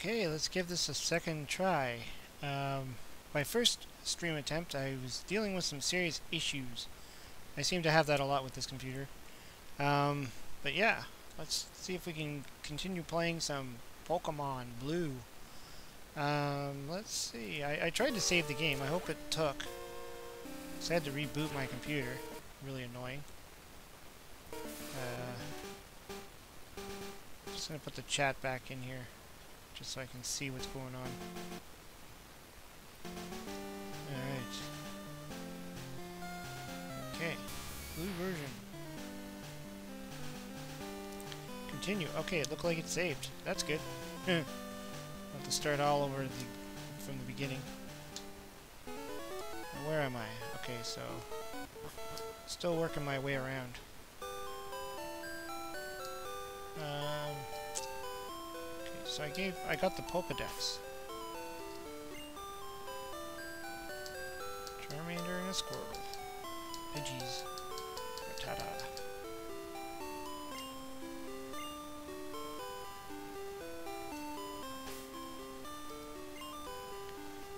Okay, let's give this a second try. My first stream attempt, I was dealing with some serious issues. I seem to have that a lot with this computer. But yeah, let's see if we can continue playing some Pokemon Blue. Let's see. I tried to save the game. I hope it took. So I had to reboot my computer. Really annoying. Just gonna put the chat back in here, just so I can see what's going on. Alright. Okay. Blue version. Continue. Okay, it looked like it's saved. That's good. I'll have to start all over from the beginning. Now, where am I? Okay, so still working my way around. Okay, so I got the Pokedex. Charmander and a squirrel. Pidgeys. Rattata.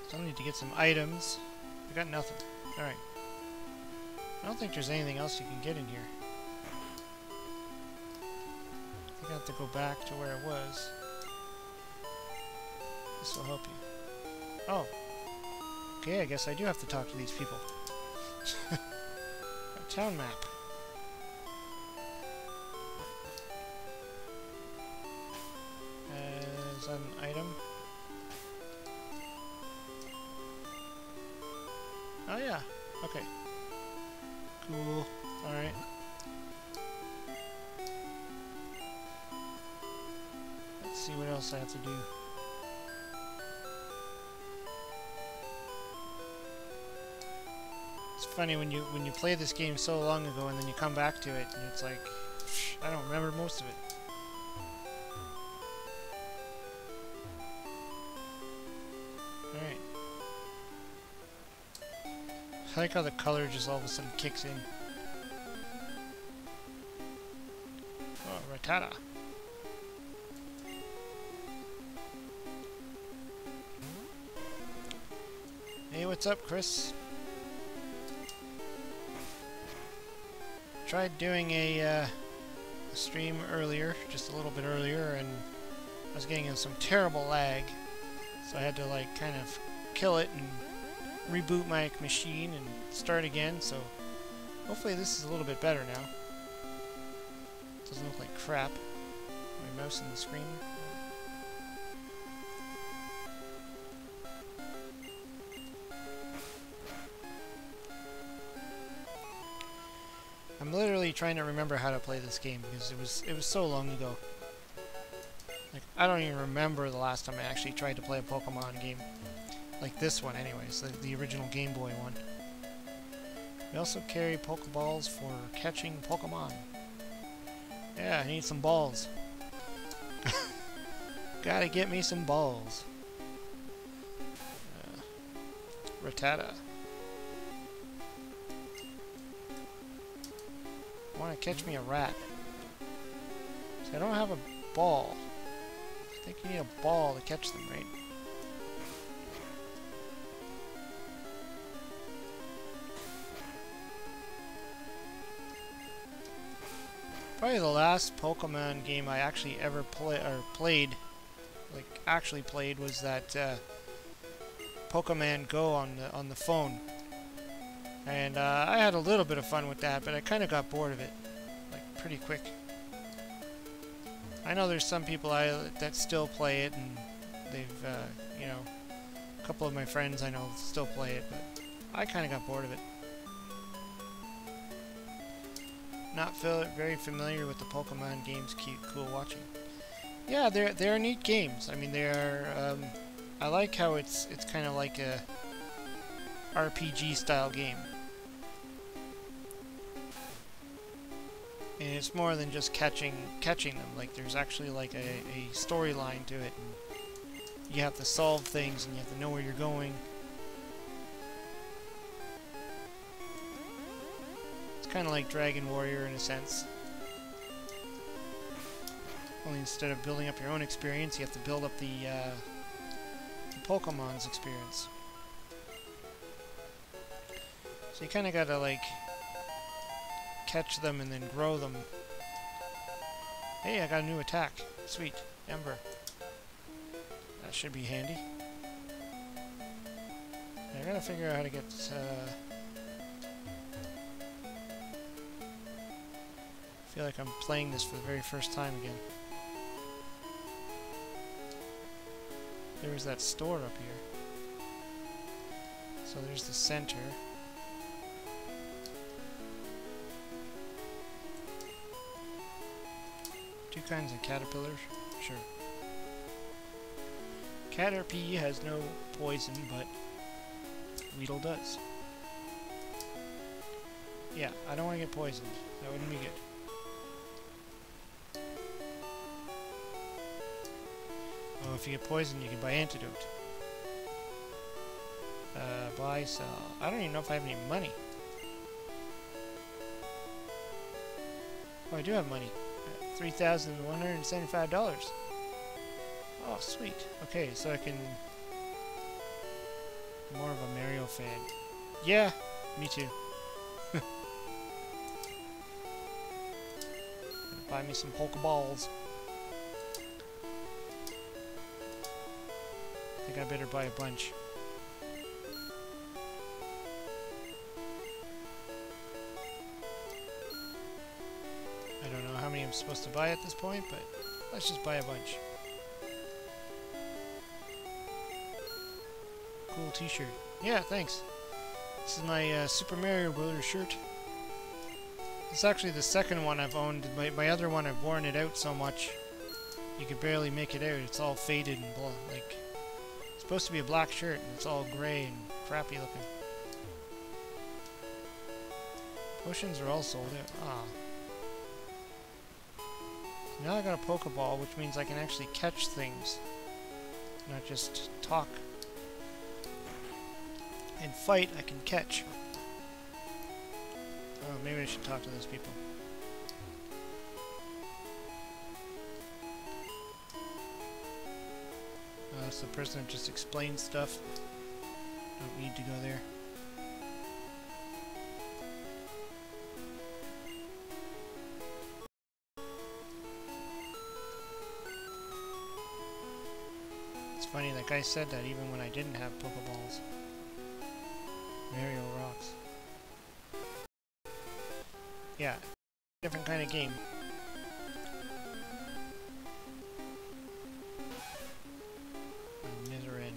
Still need to get some items. I got nothing. Alright. I don't think there's anything else you can get in here. I think I have to go back to where it was. This will help you. Oh. Okay, I guess I do have to talk to these people. A town map. Is that an item? Oh yeah. Okay. Cool. Alright. Let's see what else I have to do. It's funny when you play this game so long ago and then you come back to it and it's like, I don't remember most of it. Alright. I like how the color just all of a sudden kicks in. Oh, Rattata. Hey, what's up, Chris? Tried doing a stream earlier, just a little bit earlier, and I was getting in some terrible lag, so I had to like kind of kill it and reboot my machine and start again. So hopefully this is a little bit better now. Doesn't look like crap. My mouse and the screen. I'm literally trying to remember how to play this game because it was so long ago. Like, I don't even remember the last time I actually tried to play a Pokemon game. Like this one anyways, the original Game Boy one. We also carry Pokeballs for catching Pokemon. Yeah, I need some balls. Gotta get me some balls. Rattata. I want to catch me a rat. So I don't have a ball. I think you need a ball to catch them, right? Probably the last Pokemon game I actually ever played, was that Pokemon Go on the phone. And I had a little bit of fun with that, but I kind of got bored of it, like, pretty quick. I know there's some people that still play it, and they've, you know, a couple of my friends I know still play it, but I kind of got bored of it. Not very familiar with the Pokemon games. Cool watching. Yeah, they're neat games. I mean, they're. I like how it's kind of like a RPG style game. And it's more than just catching them. Like, there's actually like a storyline to it, and you have to solve things and you have to know where you're going. It's kind of like Dragon Warrior in a sense. Only instead of building up your own experience, you have to build up the Pokemon's experience. So you kind of gotta, like, catch them and then grow them. Hey, I got a new attack. Sweet. Ember. That should be handy. I gotta figure out how to get... I feel like I'm playing this for the very first time again. There was that store up here. So there's the center. Two kinds of caterpillars? Sure. Caterpie has no poison, but Weedle does. Yeah, I don't want to get poisoned. That wouldn't be good. Oh, if you get poisoned, you can buy antidote. Buy, sell. I don't even know if I have any money. Oh, I do have money. $3,175. Oh, sweet. Okay, so I can... More of a Mario fan. Yeah, me too. Buy me some Pokeballs. I think I better buy a bunch. I don't know how many I'm supposed to buy at this point, but let's just buy a bunch. Cool t-shirt. Yeah, thanks. This is my Super Mario Brothers shirt. This is actually the second one I've owned. My other one, I've worn it out so much you could barely make it out. It's all faded and like... It's supposed to be a black shirt, and it's all gray and crappy looking. Potions are all sold out. Ah. Now I got a Pokeball, which means I can actually catch things. Not just talk. And fight, I can catch. Oh, maybe I should talk to those people. That's the person that just explains stuff. Don't need to go there. It's funny, that guy said that even when I didn't have Pokeballs. Mario rocks. Yeah, different kind of game. Nidoran.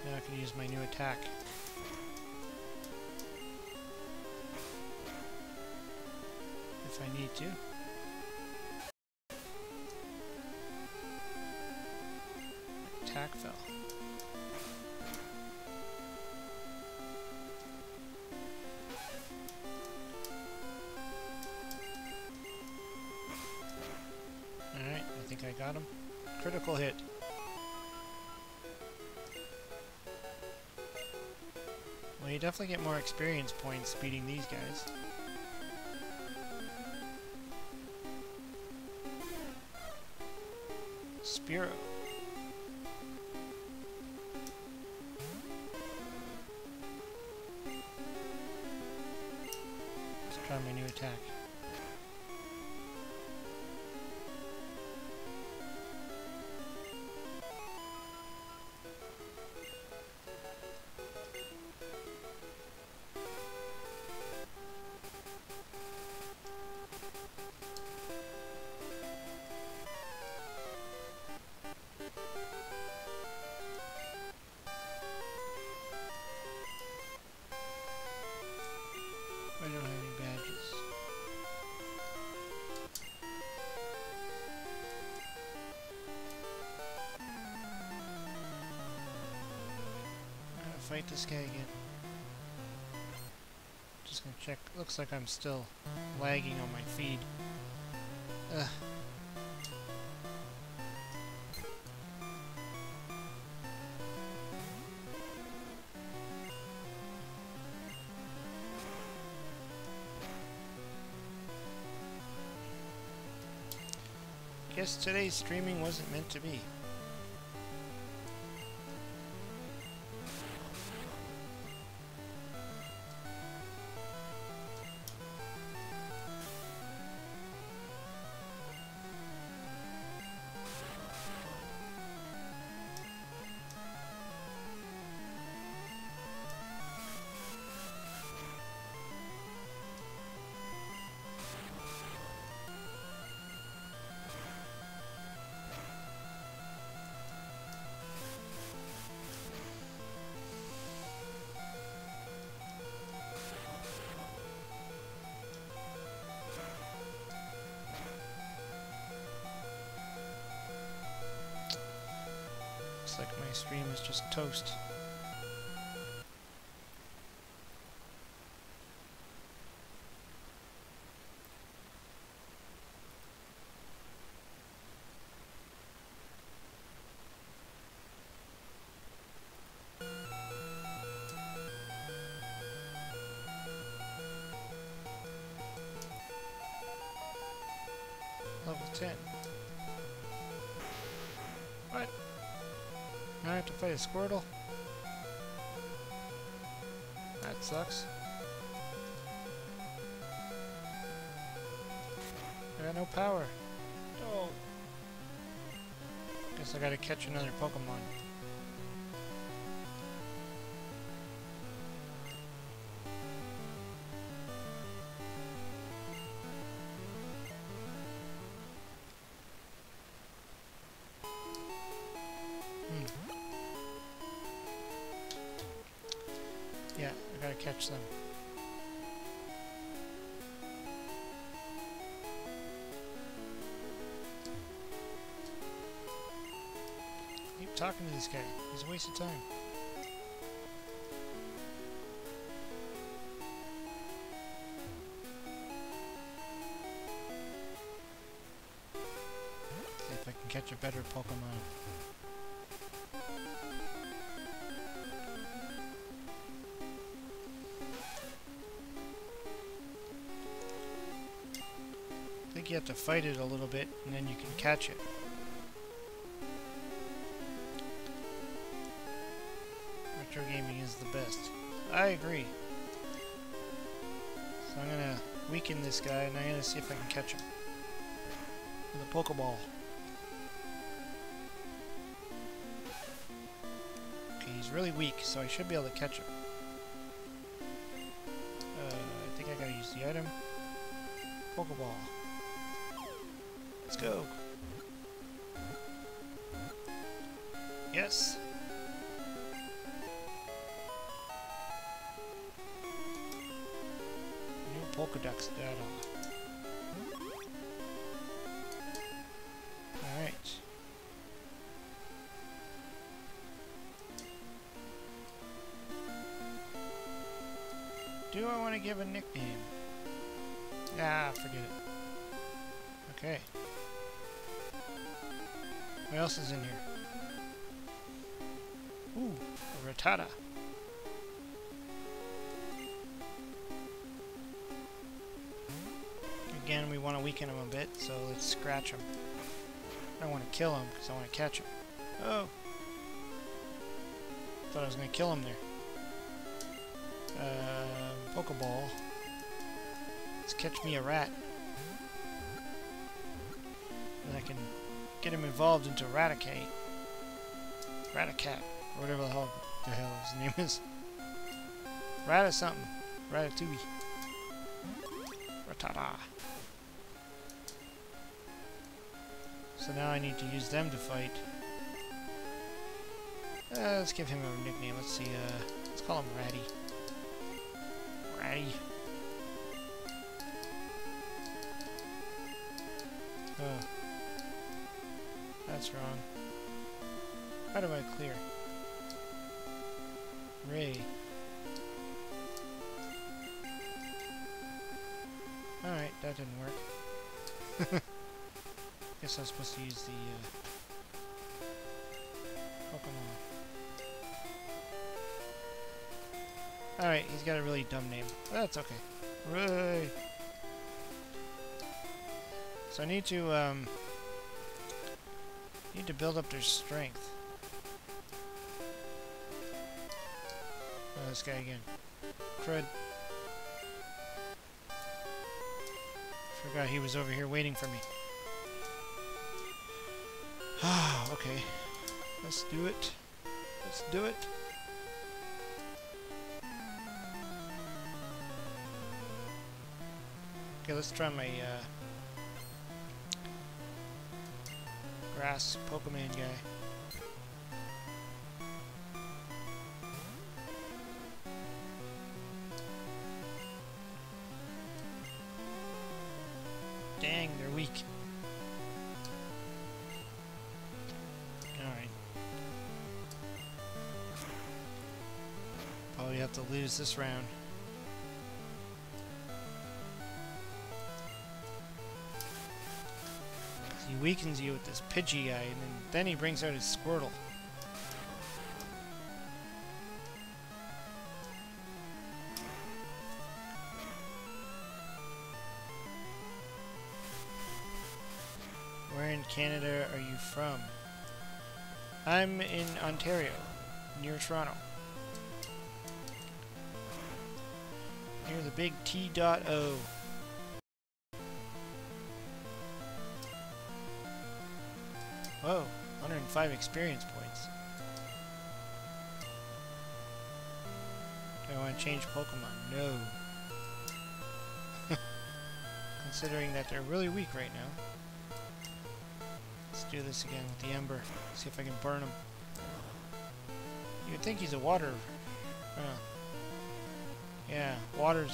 Now I can use my new attack. If I need to. Attack fell. Alright, I think I got him. Critical hit. Well, you definitely get more experience points beating these guys. Spearow. Let's try my new attack. I don't have any badges. I'm gonna fight this guy again. Just gonna check. Looks like I'm still lagging on my feed. Ugh. guess today's streaming wasn't meant to be. Looks like my stream is just toast. Level 10. What? Now I have to fight a Squirtle? That sucks. I got no power. Oh. Guess I gotta catch another Pokemon. Yeah, I gotta catch them. Keep talking to this guy. He's a waste of time. See if I can catch a better Pokemon. I think you have to fight it a little bit and then you can catch it. Retro gaming is the best. I agree. So I'm gonna weaken this guy and I'm gonna see if I can catch him with a Pokeball. Okay, he's really weak, so I should be able to catch him. I think I gotta use the item. Pokeball. Let's go. Yes. New Pokedex data. Alright. Do I want to give a nickname? Ah, forget it. Okay. What else is in here? Ooh, a Rattata. Again, we want to weaken him a bit, so let's scratch him. I don't want to kill him, because I want to catch him. Oh! Thought I was going to kill him there. Pokeball. Let's catch me a rat. And I can get him evolved into Raticate. Ratacat. Or whatever the hell his name is. Rata something. Ratatouille. Rattata. So now I need to use them to fight. Let's give him a nickname. Let's see. Let's call him Ratty. Ratty. Oh. That's wrong. How do I clear? Ray. Alright, that didn't work. Guess I was supposed to use the Pokemon. Alright, he's got a really dumb name. That's okay. Ray! So I need to Need to build up their strength. Oh, this guy again. Crud. Forgot he was over here waiting for me. Ah, okay. Let's do it. Let's do it. Okay, let's try my grass Pokemon guy. Dang, they're weak. Alright. Probably have to lose this round. He weakens you with this Pidgey guy, and then he brings out his Squirtle. Where in Canada are you from? I'm in Ontario, near Toronto. Near the big T.O. Whoa, 105 experience points. Do I want to change Pokemon? No. Considering that they're really weak right now. Let's do this again with the Ember. See if I can burn him. You would think he's a water. Yeah, water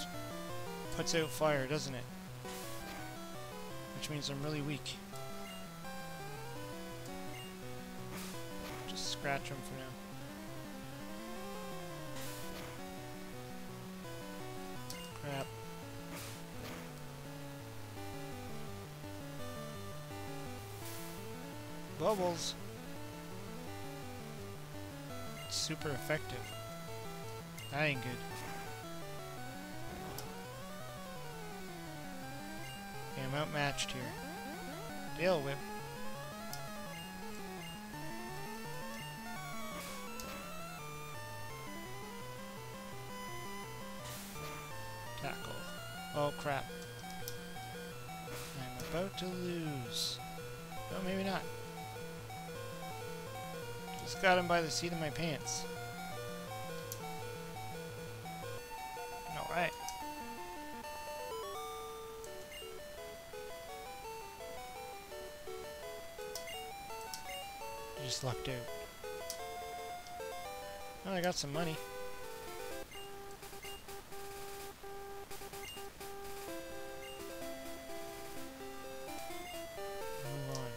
puts out fire, doesn't it? Which means I'm really weak. Just scratch him for now. Crap. Bubbles. It's super effective. That ain't good. Okay, I'm outmatched here. Tail whip. Tackle. Oh crap. I'm about to lose. Oh, maybe not. Just got him by the seat of my pants. Alright. Just lucked out. Well, I got some money. Move on.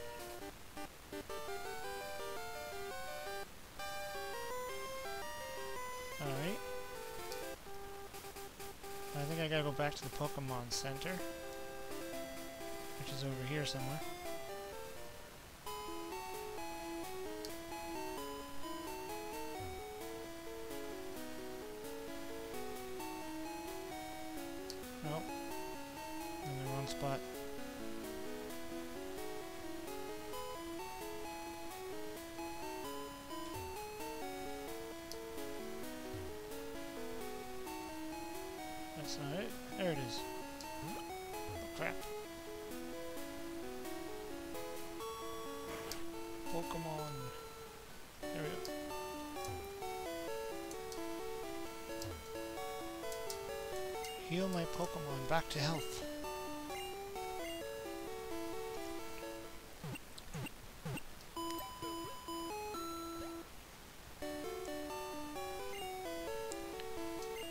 Alright. I think I gotta go back to the Pokemon Center, which is over here somewhere. Nope. In the wrong spot. That's not it. There it is. Oh, crap. Pokemon. There we go. Heal my Pokemon back to health.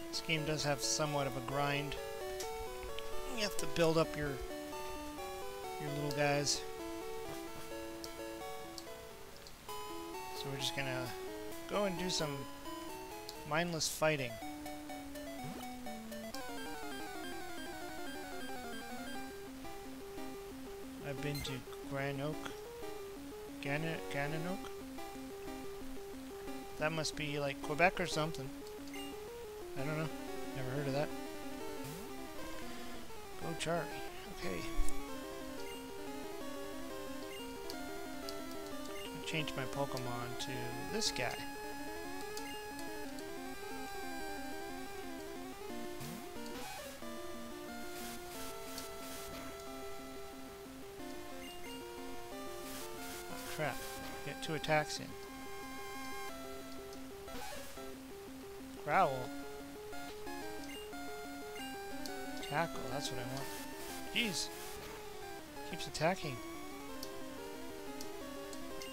This game does have somewhat of a grind. You have to build up your little guys. So we're just gonna go and do some mindless fighting. I've been to Gananoque. That must be like Quebec or something. I don't know. Never heard of that. Go Charlie. Okay. change my Pokemon to this guy. Oh crap, get 2 attacks in. Growl. Tackle, that's what I want. Jeez. Keeps attacking.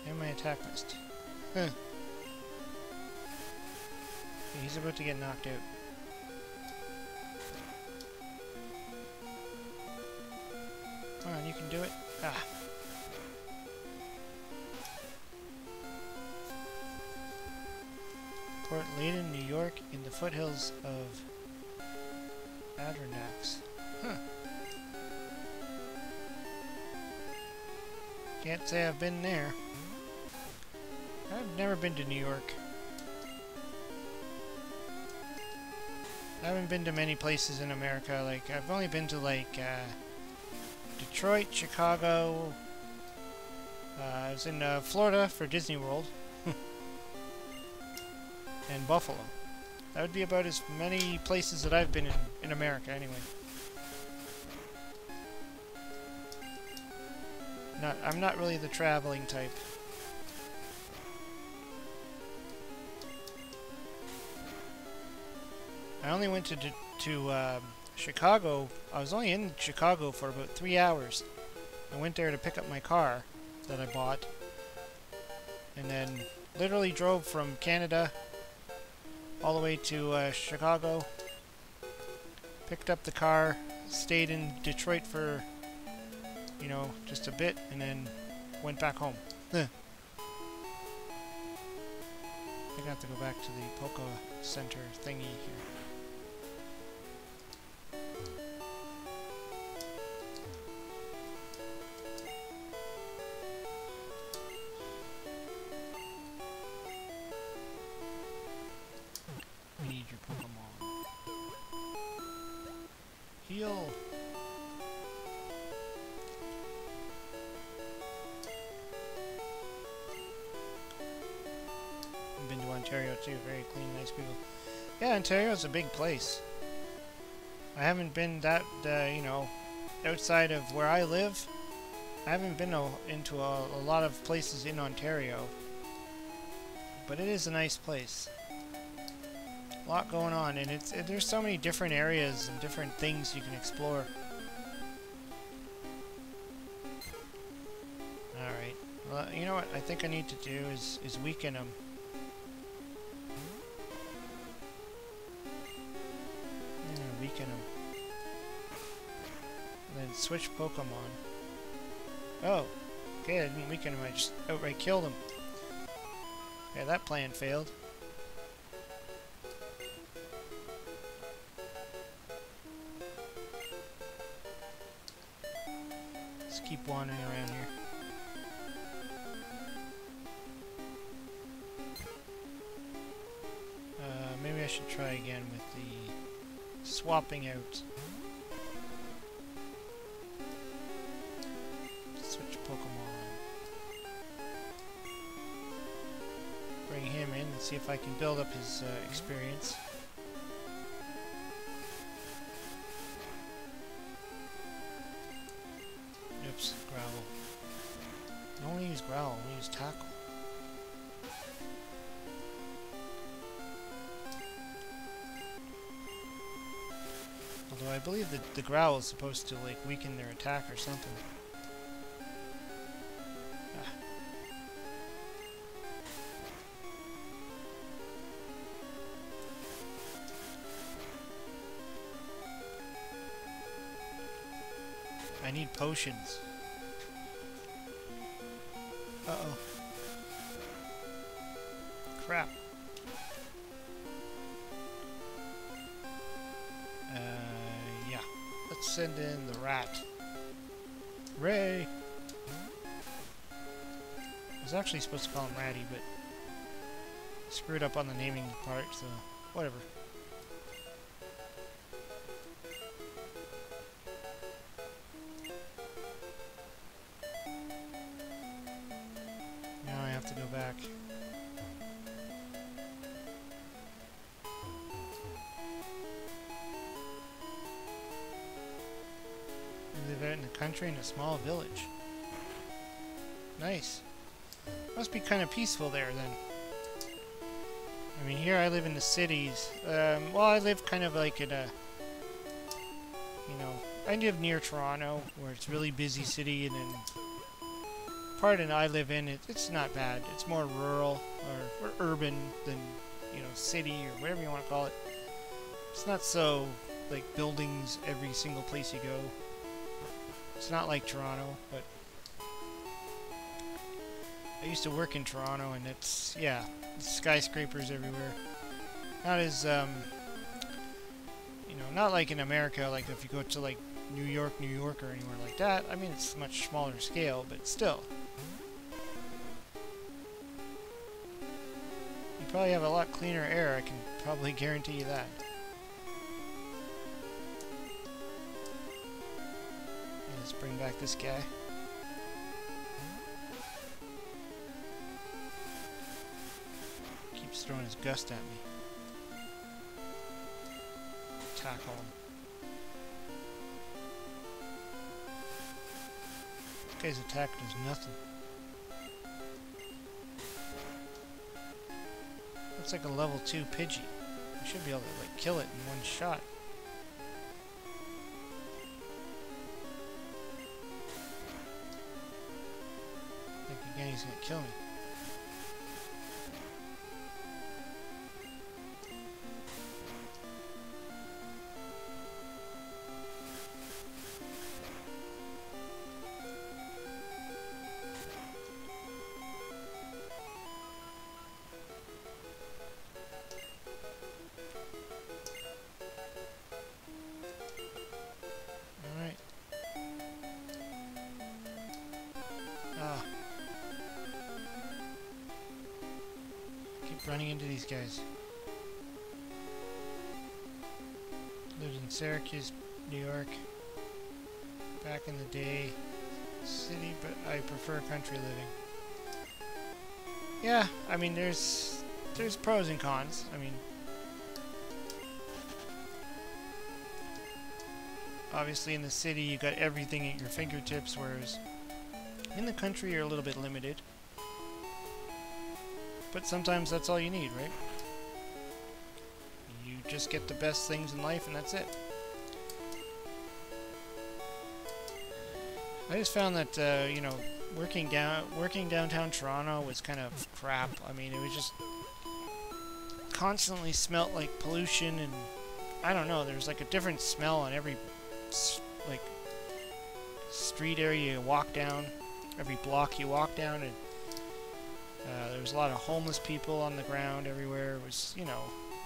And my attack missed. Huh. He's about to get knocked out. Come on, you can do it. Ah. Port Leyden, New York, in the foothills of Adirondacks. Huh. Can't say I've been there. I've never been to New York. I haven't been to many places in America. Like, I've only been to, like, Detroit, Chicago. I was in Florida for Disney World. And Buffalo. That would be about as many places that I've been in America, anyway. I'm not really the traveling type. I only went to Chicago. I was only in Chicago for about 3 hours. I went there to pick up my car that I bought. And then literally drove from Canada all the way to Chicago. Picked up the car, stayed in Detroit for, you know, just a bit, and then went back home. I think I have to go back to the Poke Center thingy here. We need your Pokemon. Heal! Been to Ontario too, very clean, nice people. Yeah, Ontario's a big place. I haven't been that, you know, outside of where I live. I haven't been into a lot of places in Ontario. But it is a nice place. A lot going on, and there's so many different areas and different things you can explore. Alright, well, you know what I think I need to do is weaken them. Weaken them. And then switch Pokemon. Oh, okay, I didn't weaken him, I just outright killed him. Okay, that plan failed. Let's keep wandering around here. Maybe I should try again with the swapping out. Switch Pokemon. Bring him in and see if I can build up his experience. Oops, Growl. I don't use Growl, I use Tackle. Although I believe that the Growl is supposed to, like, weaken their attack or something. Ah. I need potions. Uh-oh. Crap. Yeah. Let's send in the rat. Ray! I was actually supposed to call him Ratty, but screwed up on the naming part, so whatever. Now I have to go back. We live out in the country in a small village. Nice. Must be kind of peaceful there then. I mean, here I live in the cities. Well, I live kind of like in a, you know, I live near Toronto, where it's a really busy city, and then part that I live in, it's not bad. It's more rural or urban than, you know, city or whatever you want to call it. It's not so, like, buildings every single place you go. It's not like Toronto, but I used to work in Toronto, and it's, yeah, it's skyscrapers everywhere. Not as, you know, not like in America, like if you go to, like, New York, or anywhere like that. I mean, it's much smaller scale, but still. You probably have a lot cleaner air, I can probably guarantee you that. Let's bring back this guy. Keeps throwing his gust at me. Tackle him. This guy's attack does nothing. Looks like a level 2 Pidgey. I should be able to, like, kill it in one shot. I think again he's gonna kill me. Running into these guys. Lived in Syracuse, New York. Back in the day. City, but I prefer country living. Yeah, I mean there's pros and cons. I mean, obviously in the city you got everything at your fingertips, whereas in the country you're a little bit limited. But sometimes that's all you need, right? You just get the best things in life and that's it. I just found that, you know, working downtown Toronto was kind of crap. I mean, it was just constantly smelt like pollution, and I don't know, there's like a different smell on every, like, street area you walk down, every block you walk down, and there was a lot of homeless people on the ground everywhere. It was, you know,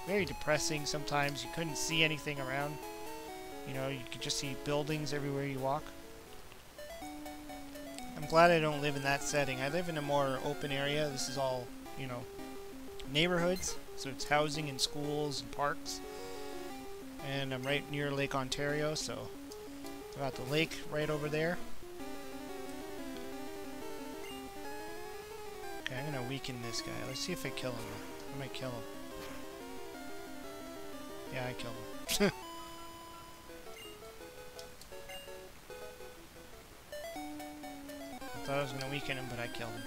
very depressing sometimes. You couldn't see anything around. You know, you could just see buildings everywhere you walk. I'm glad I don't live in that setting. I live in a more open area. This is all, you know, neighborhoods. So it's housing and schools and parks. And I'm right near Lake Ontario, so I've got the lake right over there. Okay, I'm gonna weaken this guy. Let's see if I kill him. I might kill him. Yeah, I killed him. I thought I was gonna weaken him, but I killed him.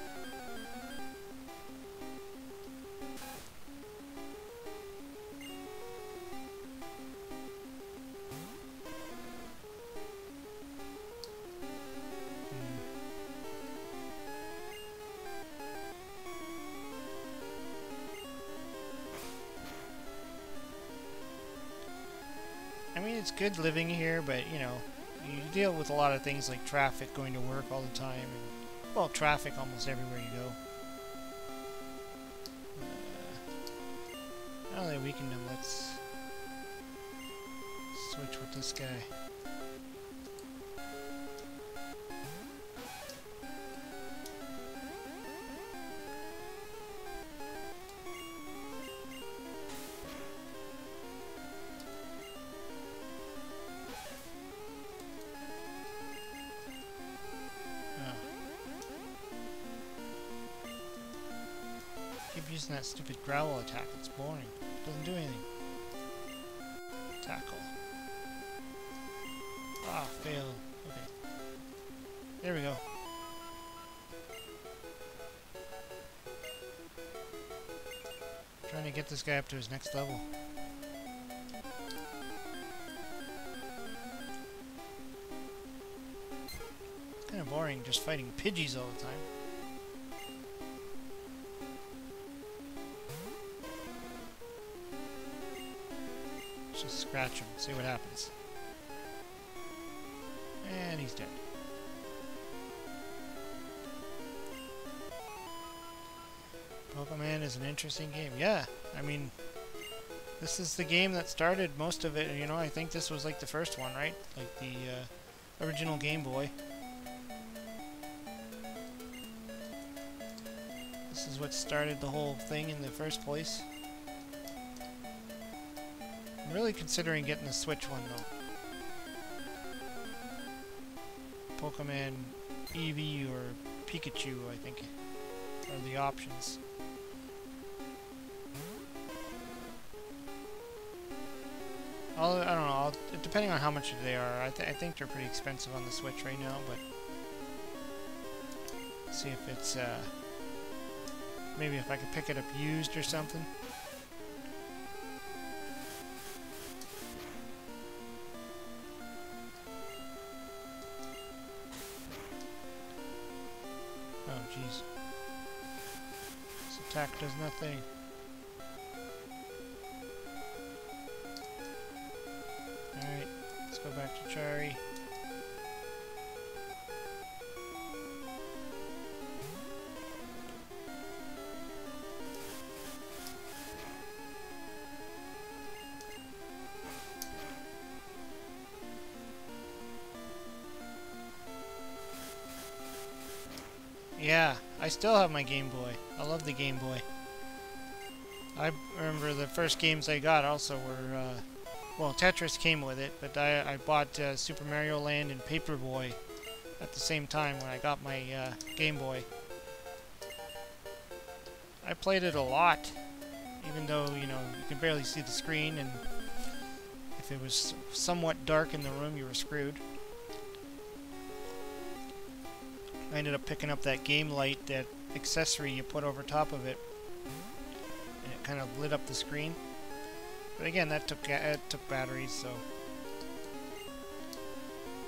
I mean, it's good living here, but, you know, you deal with a lot of things like traffic, going to work all the time, and, well, traffic almost everywhere you go. Now that I weakened him, let's switch with this guy. using that stupid growl attack. It's boring. It doesn't do anything. Tackle. Ah, fail. Okay. There we go. Trying to get this guy up to his next level. It's kind of boring just fighting Pidgeys all the time. Let's just scratch him, see what happens. And he's dead. Pokemon is an interesting game. Yeah, I mean, this is the game that started most of it. You know, I think this was like the first one, right? Like the original Game Boy. This is what started the whole thing in the first place. I'm really considering getting the Switch one though. Pokemon Eevee or Pikachu, I think, are the options. I don't know, depending on how much they are. I think they're pretty expensive on the Switch right now, but see if it's maybe if I could pick it up used or something. Oh jeez, this attack does nothing. Alright, let's go back to Chari. Yeah, I still have my Game Boy. I love the Game Boy. I remember the first games I got also were well, Tetris came with it, but I bought Super Mario Land and Paperboy at the same time when I got my Game Boy. I played it a lot, even though, you know, you could barely see the screen, and if it was somewhat dark in the room, you were screwed. I ended up picking up that game light, that accessory you put over top of it, and it kind of lit up the screen. But again, that took batteries, so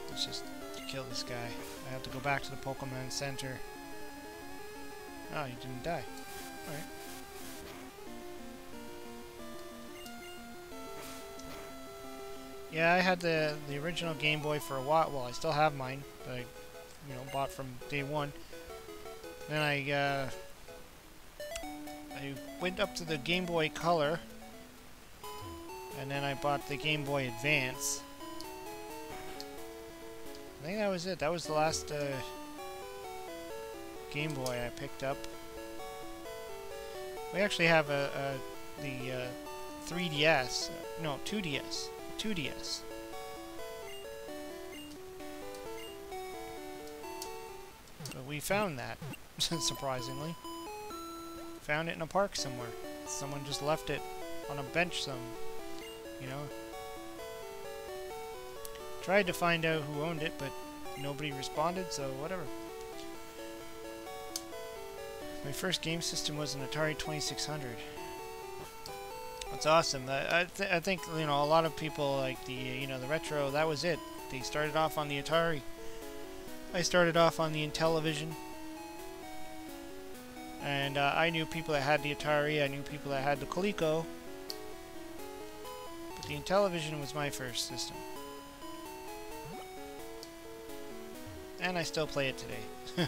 let's just kill this guy. I have to go back to the Pokemon Center. Oh, he didn't die. Alright. Yeah, I had the original Game Boy for a while. Well, I still have mine, that I bought from day one. Then I went up to the Game Boy Color. And then I bought the Game Boy Advance. I think that was it. That was the last Game Boy I picked up. We actually have the 3DS. No, 2DS. 2DS. But we found that, surprisingly. Found it in a park somewhere. Someone just left it on a bench you know. Tried to find out who owned it, but nobody responded, so whatever. My first game system was an Atari 2600. That's awesome. I think, you know, a lot of people like the retro, that was it. They started off on the Atari. I started off on the Intellivision. And I knew people that had the Atari, I knew people that had the Coleco. The Intellivision was my first system. And I still play it today. I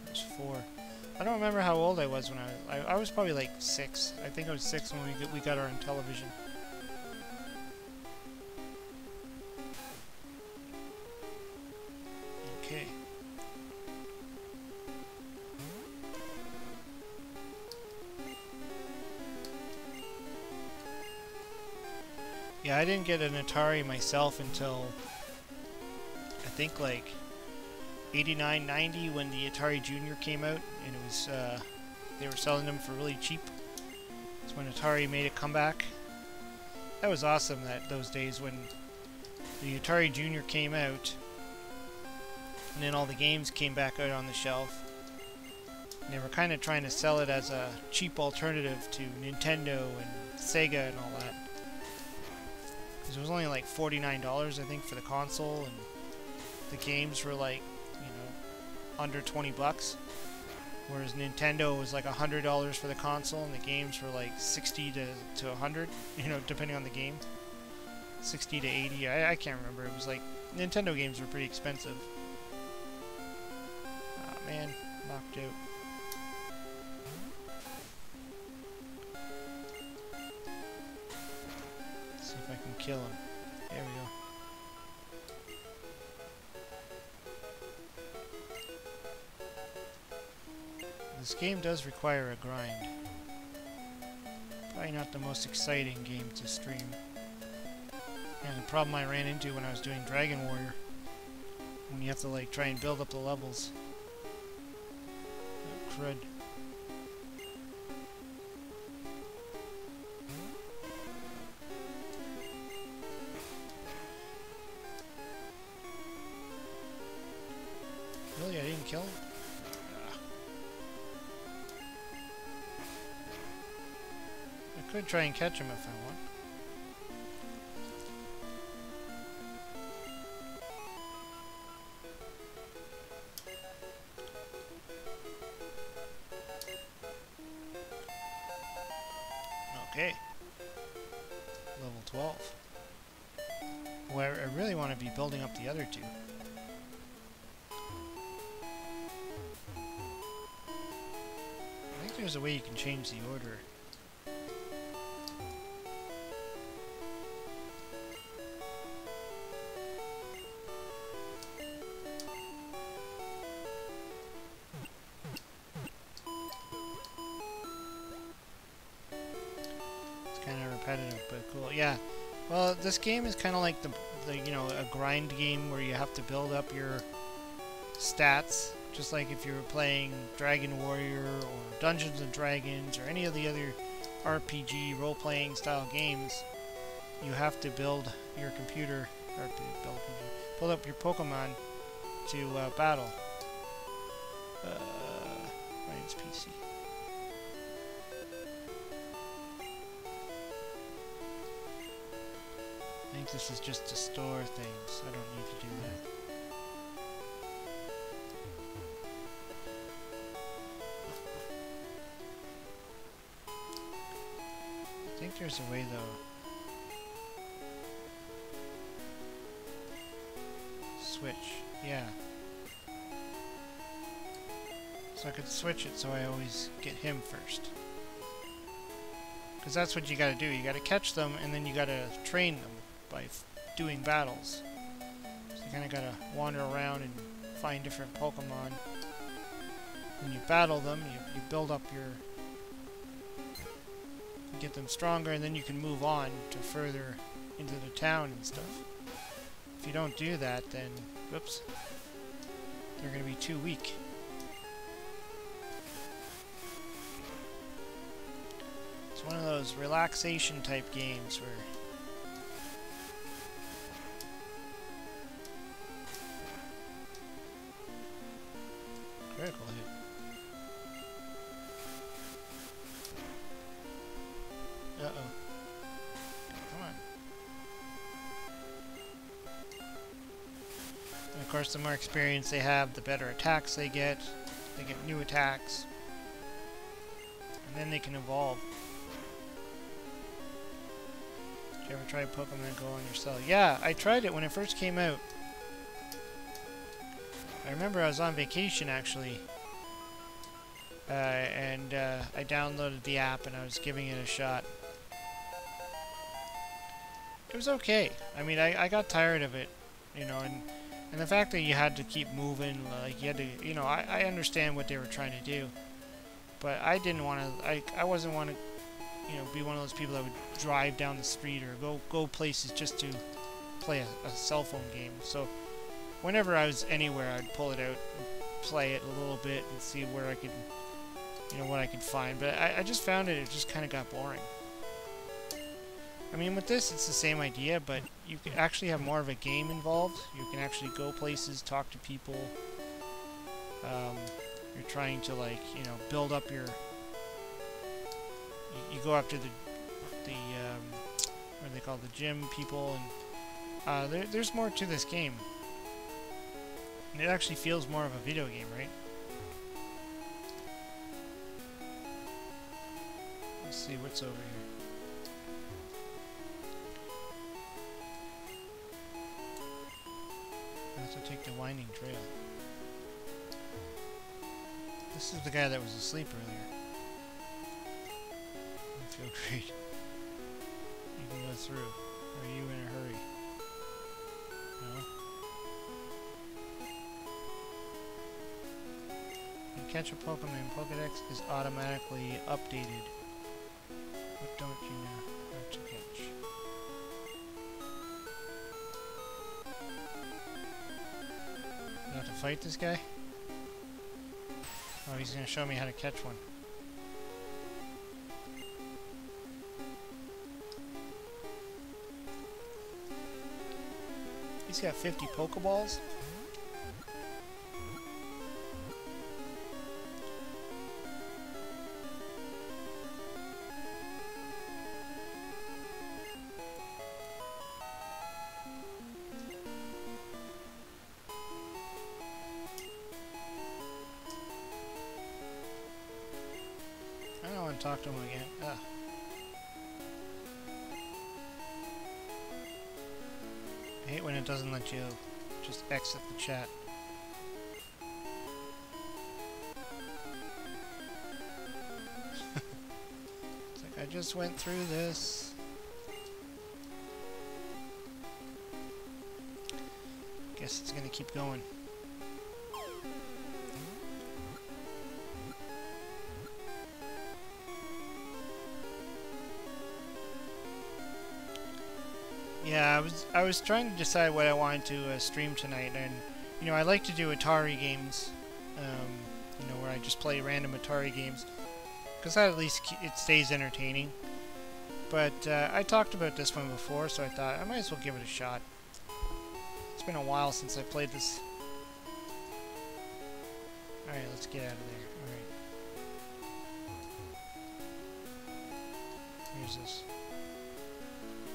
was 4. I don't remember how old I was when I was probably like 6. I think I was 6 when we got our Intellivision. Okay. Yeah, I didn't get an Atari myself until I think like $89.90 when the Atari Junior came out, and it was they were selling them for really cheap. It's when Atari made a comeback. That was awesome. Those days when the Atari Junior came out, and then all the games came back out on the shelf. And they were kind of trying to sell it as a cheap alternative to Nintendo and Sega and all that. Because it was only like $49, I think, for the console, and the games were like, you know, under 20 bucks. Whereas Nintendo was like $100 for the console, and the games were like 60 to 100, you know, depending on the game. 60 to 80, I can't remember. It was like, Nintendo games were pretty expensive. Ah, man, knocked out. Let's see if I can kill him. There we go. This game does require a grind. Probably not the most exciting game to stream. And the problem I ran into when I was doing Dragon Warrior, when you have to like try and build up the levels. Oh, crud. Really? I didn't kill him? I could try and catch him if I want. Okay. Level 12. Well, I really want to be building up the other two. I think there's a way you can change the order. But cool, yeah. Well, this game is kind of like the you know, a grind game where you have to build up your stats, just like if you were playing Dragon Warrior or Dungeons and Dragons or any of the other RPG role-playing style games. You have to build your computer, or build up your Pokemon to battle. Ryan's PC. I think this is just to store things. I don't need to do that. I think there's a way though. Switch. Yeah. So I could switch it so I always get him first. Because that's what you gotta do. You gotta catch them and then you gotta train them by doing battles. So you kind of gotta wander around and find different Pokemon. When you battle them, you build up your... You get them stronger, and then you can move on to further into the town and stuff. If you don't do that, then... Whoops. They're gonna be too weak. It's one of those relaxation type games where critical hit. Uh-oh. Come on. And of course, the more experience they have, the better attacks they get. They get new attacks. And then they can evolve. Did you ever try Pokemon Go on your cell? Yeah, I tried it when it first came out. I remember I was on vacation actually, and I downloaded the app and I was giving it a shot. It was okay. I mean, I got tired of it, you know, and the fact that you had to keep moving, like you had to, you know, I understand what they were trying to do, but I didn't want to, I wasn't want to, you know, be one of those people that would drive down the street or go places just to play a cell phone game. So whenever I was anywhere, I'd pull it out and play it a little bit and see where I could, what I could find. But I just found it just kind of got boring. I mean, with this, it's the same idea, but you can actually have more of a game involved. You can actually go places, talk to people. You're trying to, like, build up your... You go after the what are they called? The gym people, and there's more to this game. And it actually feels more of a video game, right? Let's see what's over here. I have to take the winding trail. This is the guy that was asleep earlier. I feel great. You can go through. Are you in a hurry? No? When you catch a Pokemon, Pokedex is automatically updated. What don't you know how to catch? I have to fight this guy? Oh, he's gonna show me how to catch one. He's got 50 Pokeballs. I don't want to talk to him again. Ugh. I hate when it doesn't let you just exit the chat. It's like, I just went through this. Guess it's gonna keep going. Yeah, I was trying to decide what I wanted to stream tonight, and I like to do Atari games, where I just play random Atari games, because that at least it stays entertaining. But I talked about this one before, so I thought I might as well give it a shot. It's been a while since I played this. All right, let's get out of there. All right. Here's this.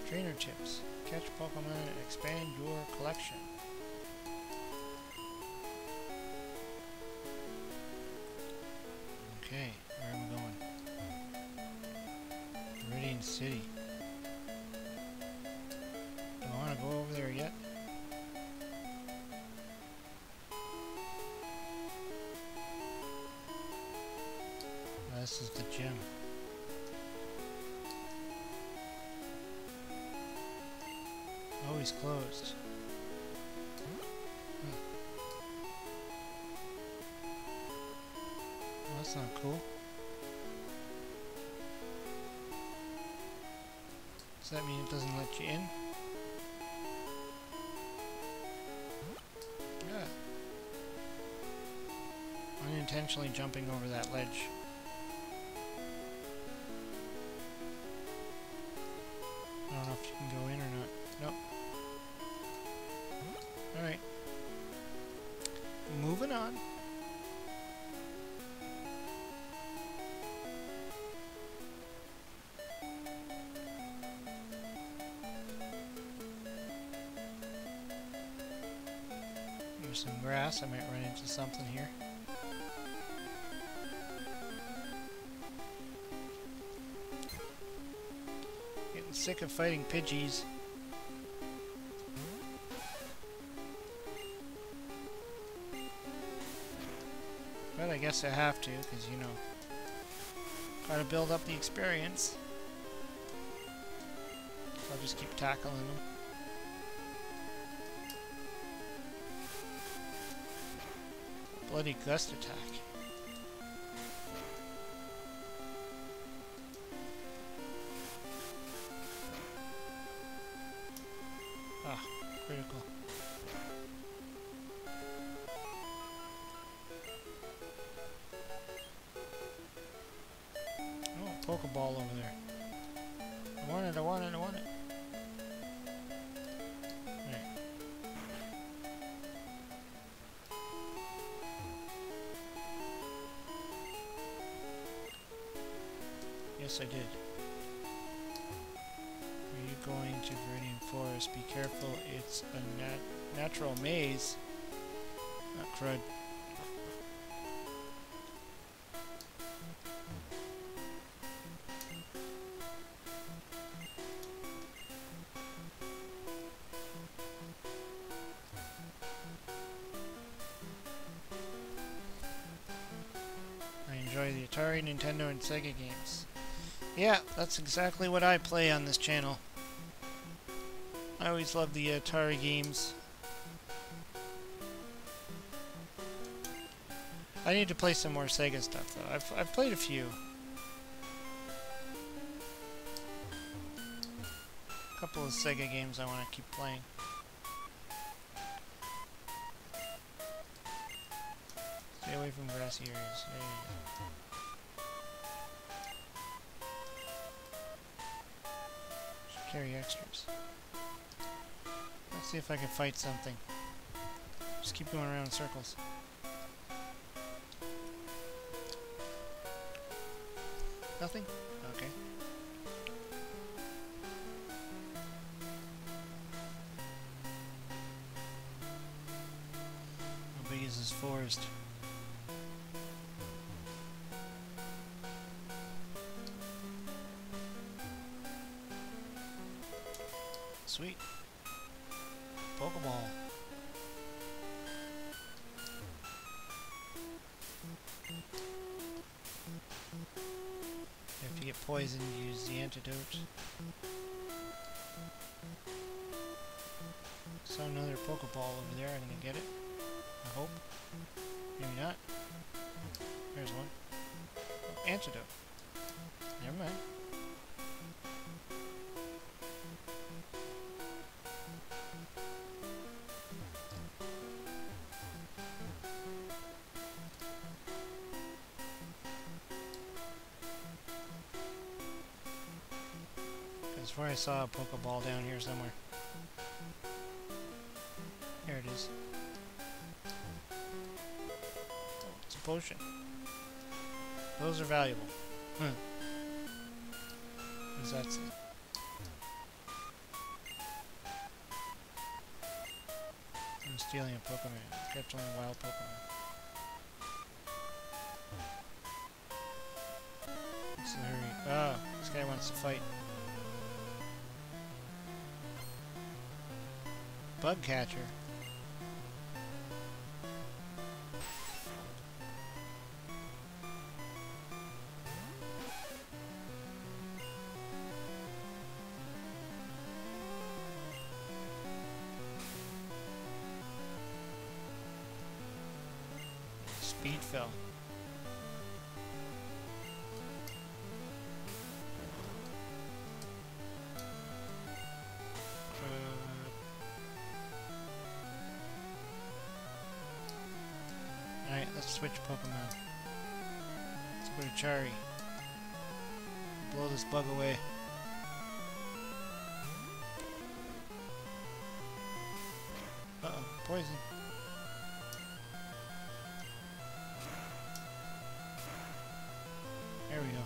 Trainer tips. Catch Pokemon and expand your collection. Okay, where am I going? Meridian City. Do I want to go over there yet? Oh, this is the gym. Oh, he's closed. Well, that's not cool. Does that mean it doesn't let you in? Yeah. Unintentionally jumping over that ledge. I don't know if you can go in or not. Nope. Alright. Moving on. There's some grass. I might run into something here. Getting sick of fighting Pidgeys. But I guess I have to, because, gotta build up the experience. So I'll just keep tackling them. Bloody gust attack. Ah, critical. Pokeball over there. I want it, I want it, I want it. Right. Yes, I did. Are you going to Viridian Forest? Be careful, it's a natural maze. Not crud. I enjoy the Atari, Nintendo, and Sega games. Yeah, that's exactly what I play on this channel. I always love the Atari games. I need to play some more Sega stuff though. I've played a few. A couple of Sega games I want to keep playing. Stay away from grassy areas. There you go. Should carry extras. Let's see if I can fight something. Just keep going around in circles. Nothing? Okay. How big is this forest? Sweet. Pokeball. If you get poisoned, use the antidote. Saw another Pokeball over there. I'm gonna get it. I hope. Maybe not. There's one. Oh, antidote. Never mind. I swear I saw a Pokeball down here somewhere. Here it is. Oh, it's a potion. Those are valuable. What does that say? I'm stealing a Pokemon. Catch only wild Pokemon. What's the hurry? Ah, this guy wants to fight. Bug catcher. Speed fell. Alright, let's switch Pokemon. Let's go to Chari. Blow this bug away. Uh-oh, poison. There we go.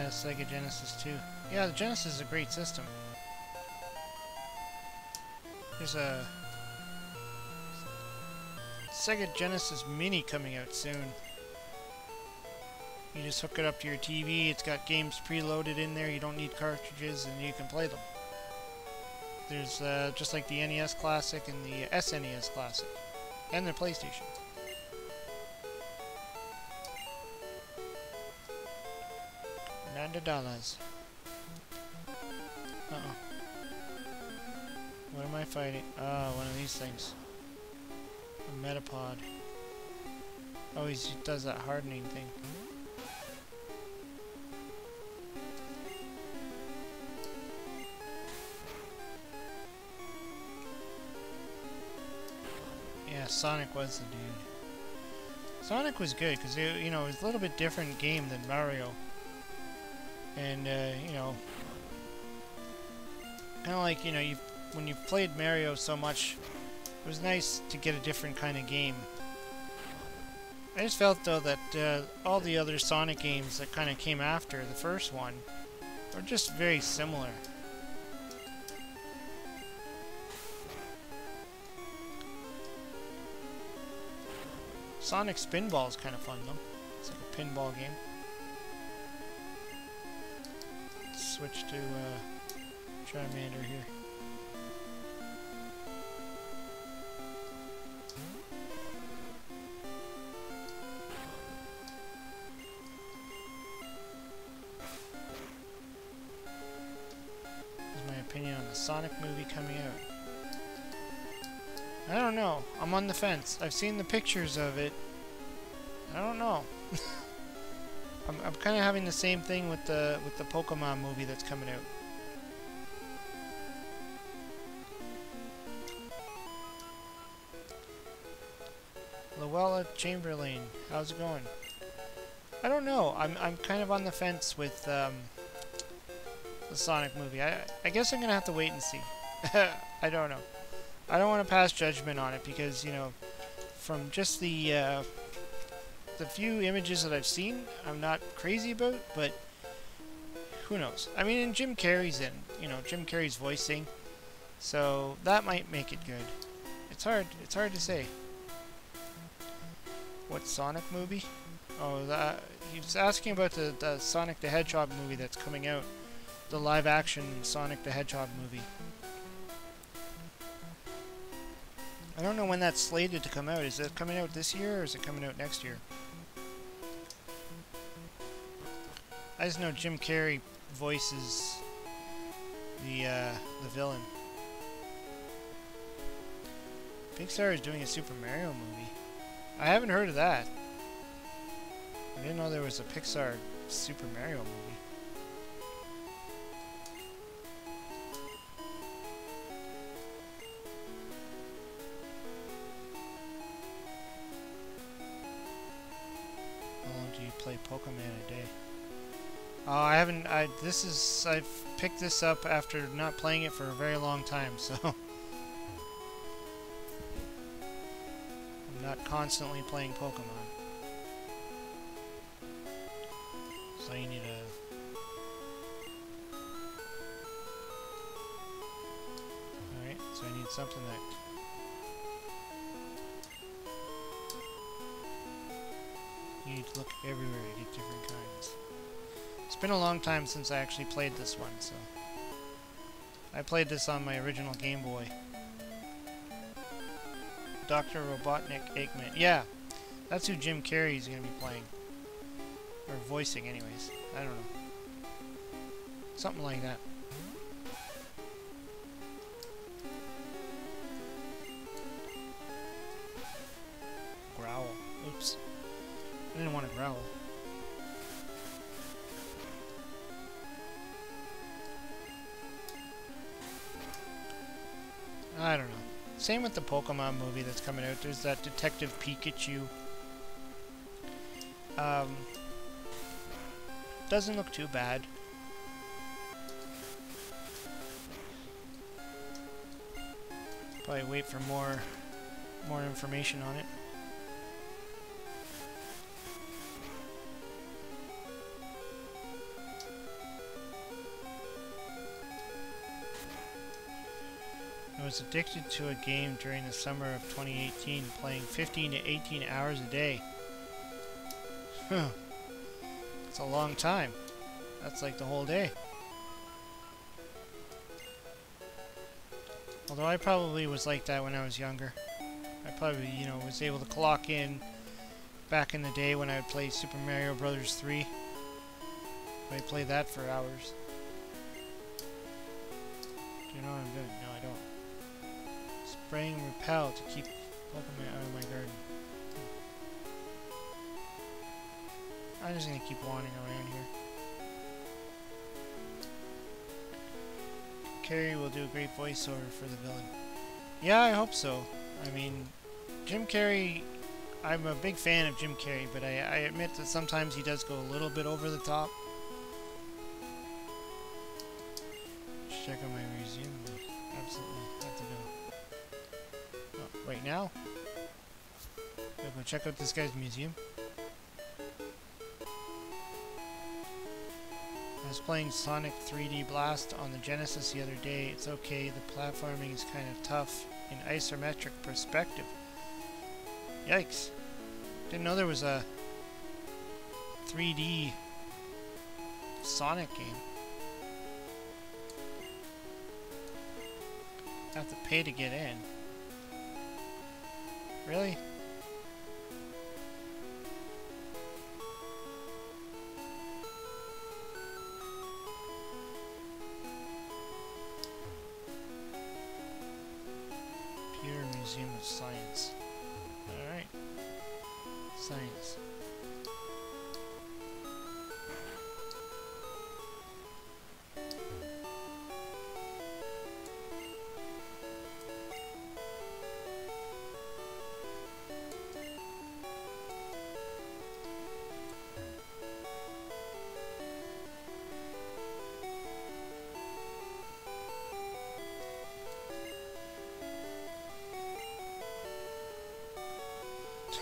Sega Genesis 2. Yeah, the Genesis is a great system. There's a Sega Genesis Mini coming out soon. You just hook it up to your TV, it's got games preloaded in there, you don't need cartridges, and you can play them. There's just like the NES Classic and the SNES Classic. And the PlayStation. $90. Uh-oh. What am I fighting? Oh, one of these things. A Metapod. Oh, he does that hardening thing. Yeah, Sonic was the dude. Sonic was good because it, you know, it was a little bit different game than Mario, and you know, kind of like, you know, when you've played Mario so much, it was nice to get a different kind of game. I just felt though that all the other Sonic games that kind of came after the first one are just very similar. Sonic Spinball is kind of fun though. It's like a pinball game. Let's switch to Charmander here. This is my opinion on the Sonic movie coming out. I don't know. I'm on the fence. I've seen the pictures of it. I don't know. I'm kind of having the same thing with the Pokemon movie that's coming out. Luella Chamberlain, how's it going? I don't know. I'm kind of on the fence with the Sonic movie. I guess I'm gonna have to wait and see. I don't know. I don't want to pass judgment on it because, you know, from just the few images that I've seen, I'm not crazy about, but who knows? I mean, and Jim Carrey's in, you know, Jim Carrey's voicing, so that might make it good. It's hard to say. What Sonic movie? Oh, he was asking about the Sonic the Hedgehog movie that's coming out, the live-action Sonic the Hedgehog movie. I don't know when that's slated to come out. Is it coming out this year or is it coming out next year? I just know Jim Carrey voices the villain. Pixar is doing a Super Mario movie. I haven't heard of that. I didn't know there was a Pixar Super Mario movie. Play Pokemon a day. Oh, I haven't. I've picked this up after not playing it for a very long time, so I'm not constantly playing Pokemon. So you need a. Alright, so I need something that. You need to look everywhere to get different kinds. It's been a long time since I actually played this one, so... I played this on my original Game Boy. Dr. Robotnik Eggman. Yeah! That's who Jim Carrey's gonna be playing. Or voicing, anyways. I don't know. Something like that. Growl. Oops. I didn't want to growl. I don't know. Same with the Pokemon movie that's coming out. There's that Detective Pikachu. Doesn't look too bad. Probably wait for more information on it. I was addicted to a game during the summer of 2018, playing 15 to 18 hours a day. Huh. That's a long time. That's like the whole day. Although I probably was like that when I was younger. I probably, you know, was able to clock in back in the day when I would play Super Mario Bros. 3. I'd play that for hours. Do you know what I'm doing? No, I don't. Spraying repel to keep Pokemon out of my garden. I'm just gonna keep wandering around here. Carrie will do a great voiceover for the villain. Yeah, I hope so. I mean, Jim Carrey, I'm a big fan of Jim Carrey, but I admit that sometimes he does go a little bit over the top. Just check out my museum. Absolutely have to go. Oh, right now? Gotta go check out this guy's museum. I was playing Sonic 3D Blast on the Genesis the other day. It's okay, the platforming is kind of tough in isometric perspective. Yikes. Didn't know there was a 3D Sonic game. Have to pay to get in. Really? Museum of Science. Alright. Science.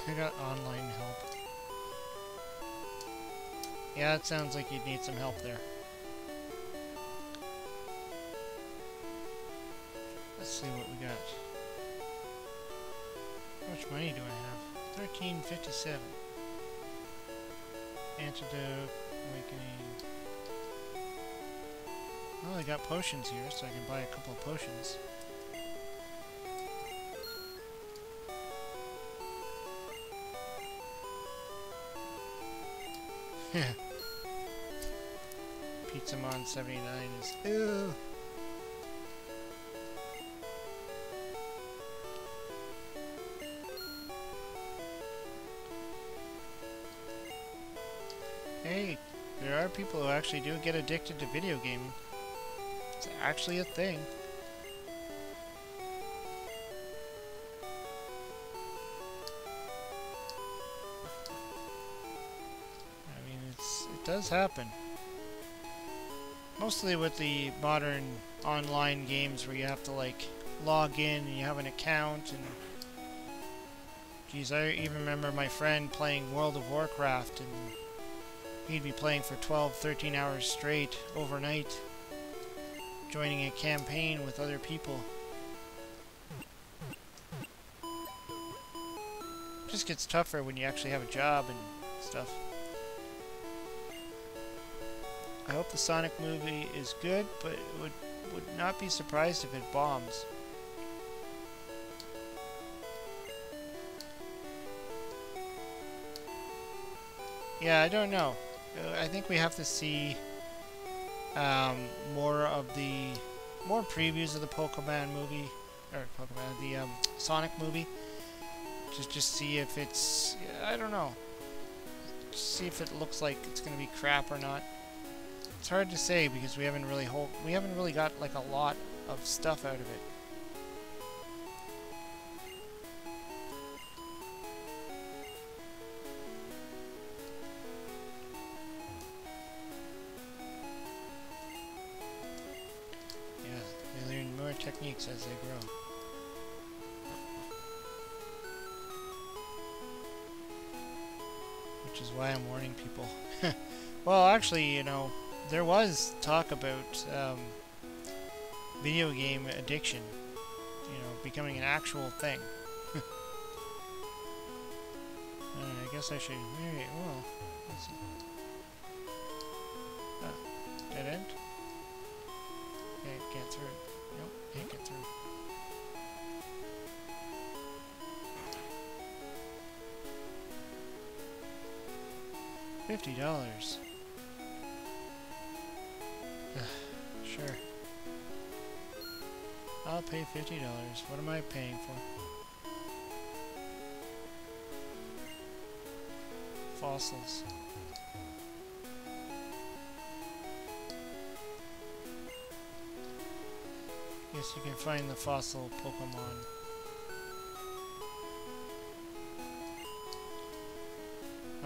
I got online help. Yeah, it sounds like you'd need some help there. Let's see what we got. How much money do I have? 1357. Antidote, awakening. Well, I got potions here, so I can buy a couple of potions. Pizzamon 79 is ew. Hey, there are people who actually do get addicted to video gaming. It's actually a thing. It does happen. Mostly with the modern online games where you have to like log in and you have an account and geez, I even remember my friend playing World of Warcraft and he'd be playing for 12, 13 hours straight overnight, joining a campaign with other people. It just gets tougher when you actually have a job and stuff. I hope the Sonic movie is good, but would not be surprised if it bombs. Yeah, I don't know. I think we have to see more previews of the Pokemon movie, or the Sonic movie. Just see if it's, I don't know. Just see if it looks like it's gonna be crap or not. It's hard to say because we haven't really got like a lot of stuff out of it. Yeah, they learn more techniques as they grow. Which is why I'm warning people. Well, actually, you know, there was talk about video game addiction, you know, becoming an actual thing. I guess I should. Maybe, well, let's see. Dead end? Can't get through. Nope, can't get through. $50. Sure. I'll pay $50. What am I paying for? Fossils. Yes, you can find the fossil Pokemon.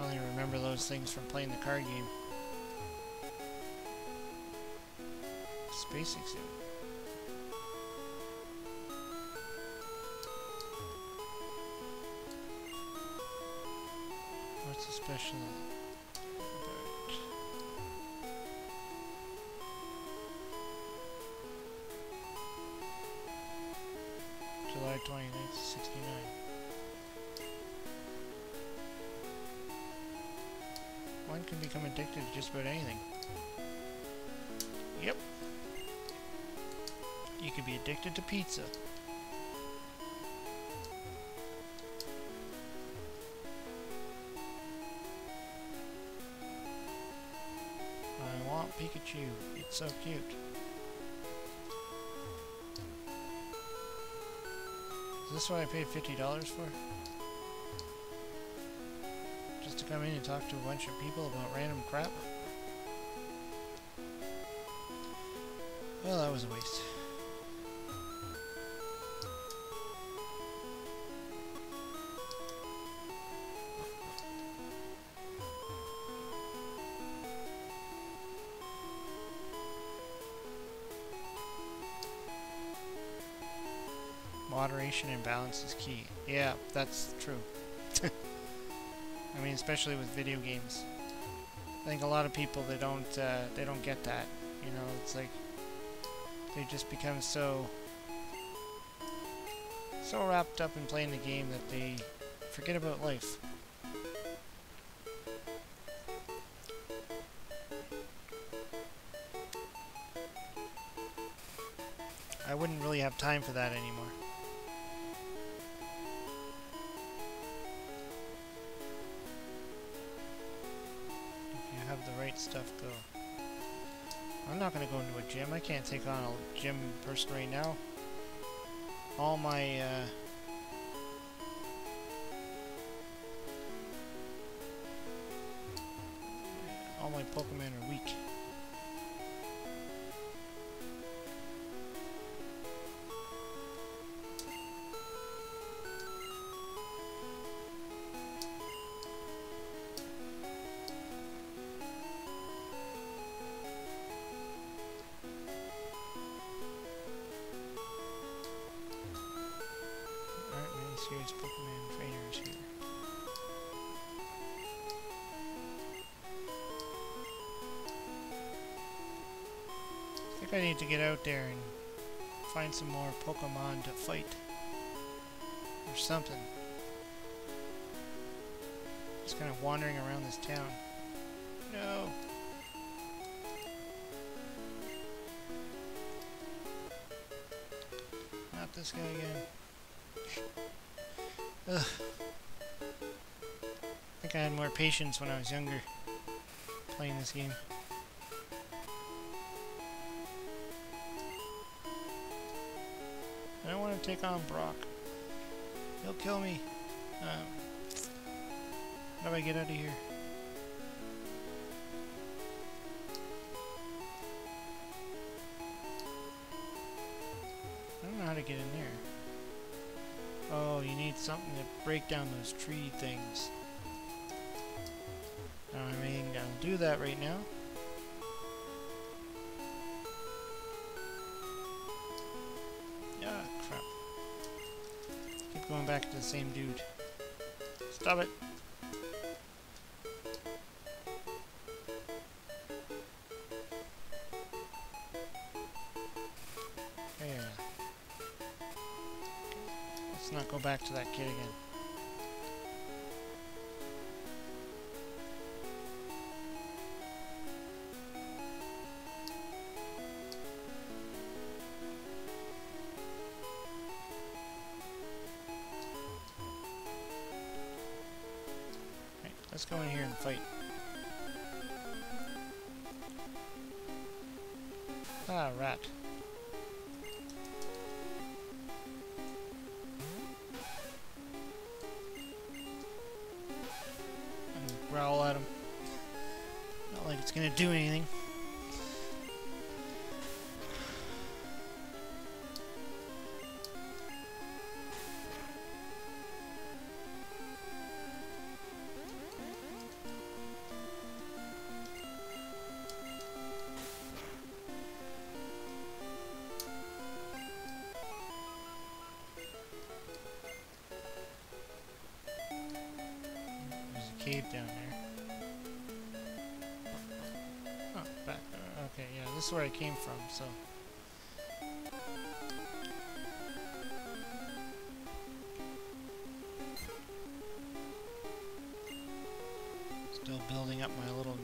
only remember those things from playing the card game. Space exhibit. What's the special about? July 29th, 69. One can become addicted to just about anything. Yep. You could be addicted to pizza. I want Pikachu. It's so cute. Is this what I paid $50 for? Just to come in and talk to a bunch of people about random crap? Well, that was a waste. Moderation and balance is key. Yeah, that's true. I mean, especially with video games. I think a lot of people they don't get that. You know, it's like they just become so wrapped up in playing the game that they forget about life. I wouldn't really have time for that anymore. Have the right stuff go. I'm not going to go into a gym. I can't take on a gym person right now. All my Pokemon are weak. Serious Pokemon trainers here. I think I need to get out there and find some more Pokemon to fight. Or something. Just kind of wandering around this town. No! Not this guy again. Ugh. I think I had more patience when I was younger, playing this game. I don't want to take on Brock. He'll kill me. How do I get out of here? I don't know how to get in there. Oh, you need something to break down those tree things. I mean, I'll do that right now. Ah, crap. Keep going back to the same dude. Stop it. There. Let's not go back to that kid again. Right, let's go in here and fight. Ah, rat. Growl at him. Not like it's gonna do anything. cave down there. Oh, back. Okay, yeah, this is where I came from, so. Still building up my little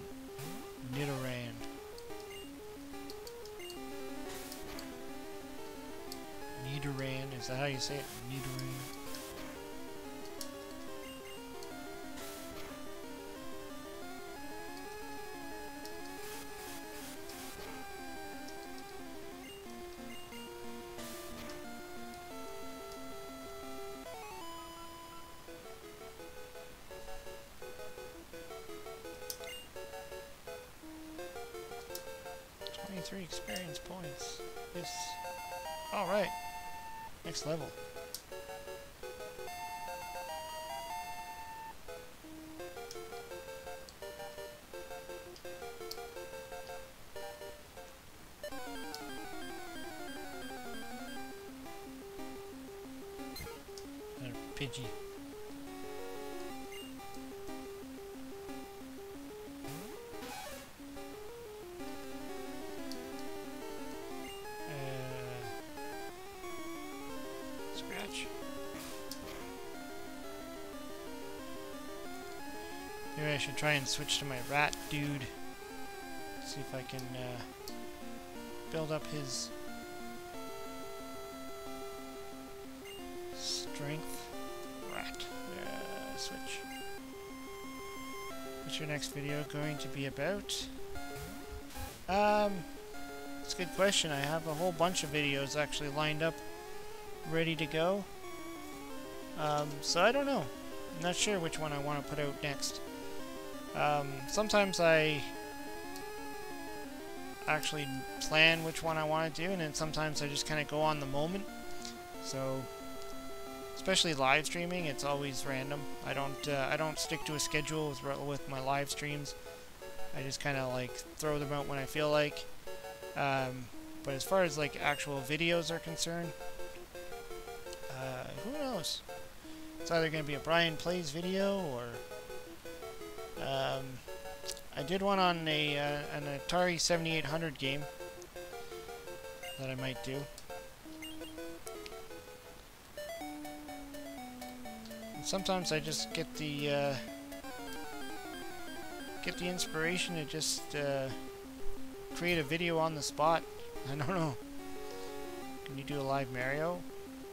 Nidoran. Nidoran, is that how you say it? Nidoran. Three experience points. Yes. Alright. Next level. Another Pidgey. Maybe I should try and switch to my rat dude. See if I can build up his strength. Rat. Switch. What's your next video going to be about? It's a good question. I have a whole bunch of videos actually lined up, ready to go. So I don't know. I'm not sure which one I want to put out next. Sometimes I actually plan which one I want to do, and then sometimes I just kind of go on the moment. So, especially live streaming, it's always random. I don't stick to a schedule with my live streams. I just kind of like throw them out when I feel like. But as far as like actual videos are concerned, who knows? It's either going to be a Brian Plays video or I did one on an Atari 7800 game that I might do. And sometimes I just get the inspiration to just create a video on the spot. I don't know. Can you do a live Mario?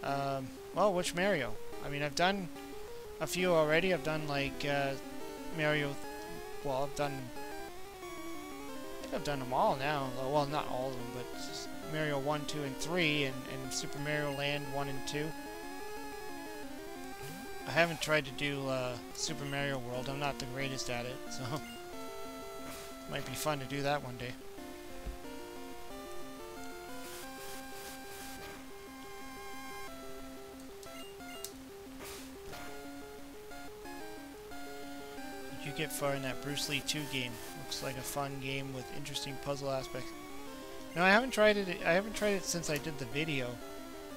Well, which Mario? I mean, I've done a few already. I've done like Mario. Well, I think I've done them all now. Well, not all of them, but just Mario 1, 2, and 3, and Super Mario Land 1 and 2. I haven't tried to do Super Mario World. I'm not the greatest at it, so might be fun to do that one day. You get far in that Bruce Lee 2 game. Looks like a fun game with interesting puzzle aspects. No, I haven't tried it. I haven't tried it since I did the video.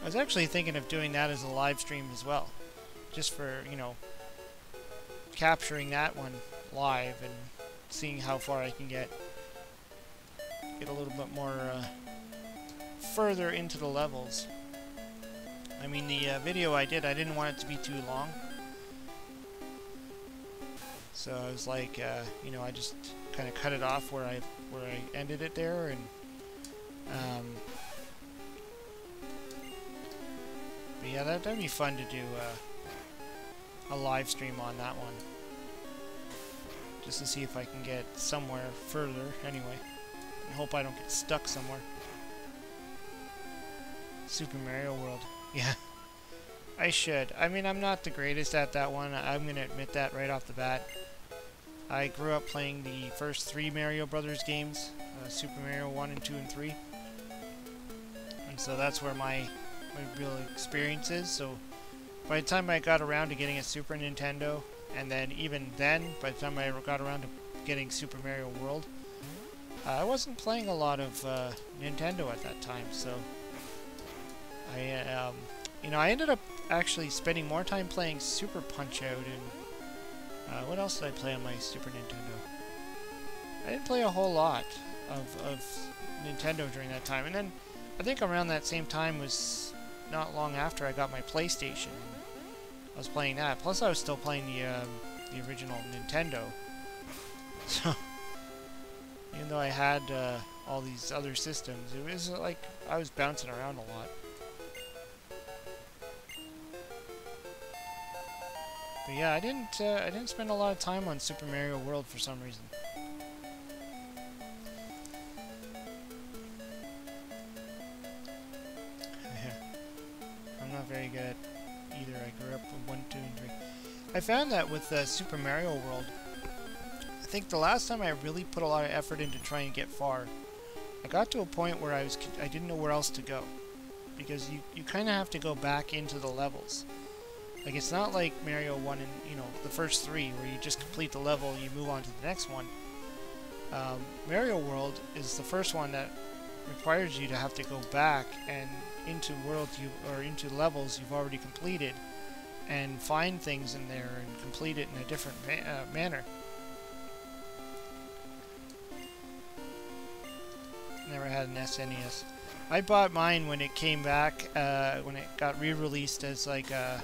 I was actually thinking of doing that as a live stream as well, just for, you know, capturing that one live and seeing how far I can get a little bit more further into the levels. I mean, the video I didn't want it to be too long. So I was like, you know, I just kind of cut it off where I ended it there, and but yeah, that'd be fun to do a live stream on that one, just to see if I can get somewhere further. Anyway, I hope I don't get stuck somewhere. Super Mario World, yeah. I should. I mean, I'm not the greatest at that one. I'm gonna admit that right off the bat. I grew up playing the first 3 Mario Brothers games, Super Mario 1 and 2 and 3. And so that's where my real experience is. So by the time I got around to getting a Super Nintendo, and then even then, by the time I got around to getting Super Mario World, I wasn't playing a lot of Nintendo at that time. So you know, I ended up actually spending more time playing Super Punch-Out What else did I play on my Super Nintendo? I didn't play a whole lot of Nintendo during that time. And then I think around that same time was not long after I got my PlayStation. I was playing that. Plus I was still playing the original Nintendo. So even though I had all these other systems, it was like I was bouncing around a lot. But yeah, I didn't spend a lot of time on Super Mario World for some reason. I'm not very good at either. I grew up with 1, 2, and 3. I found that with Super Mario World, I think the last time I really put a lot of effort into trying to get far, I got to a point where I didn't know where else to go, because you kind of have to go back into the levels. Like, it's not like Mario 1 and, you know, the first 3, where you just complete the level and you move on to the next one. Mario World is the first one that requires you to have to go back and into worlds or into levels you've already completed and find things in there and complete it in a different manner. Never had an SNES. I bought mine when it came back, when it got re-released as like a...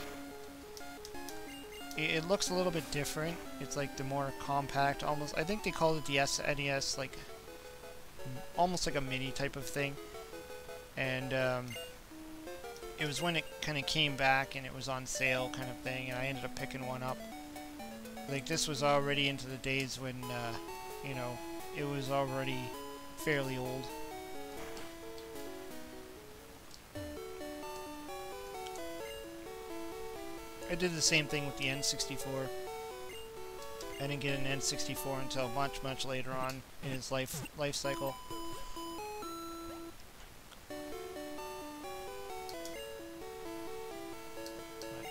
It looks a little bit different. It's like the more compact, almost. I think they called it the SNES, like almost like a mini type of thing. And it was when it kind of came back and it was on sale, kind of thing. And I ended up picking one up. Like, this was already into the days when, you know, it was already fairly old. I did the same thing with the N64. I didn't get an N64 until much, much later on in its life cycle. My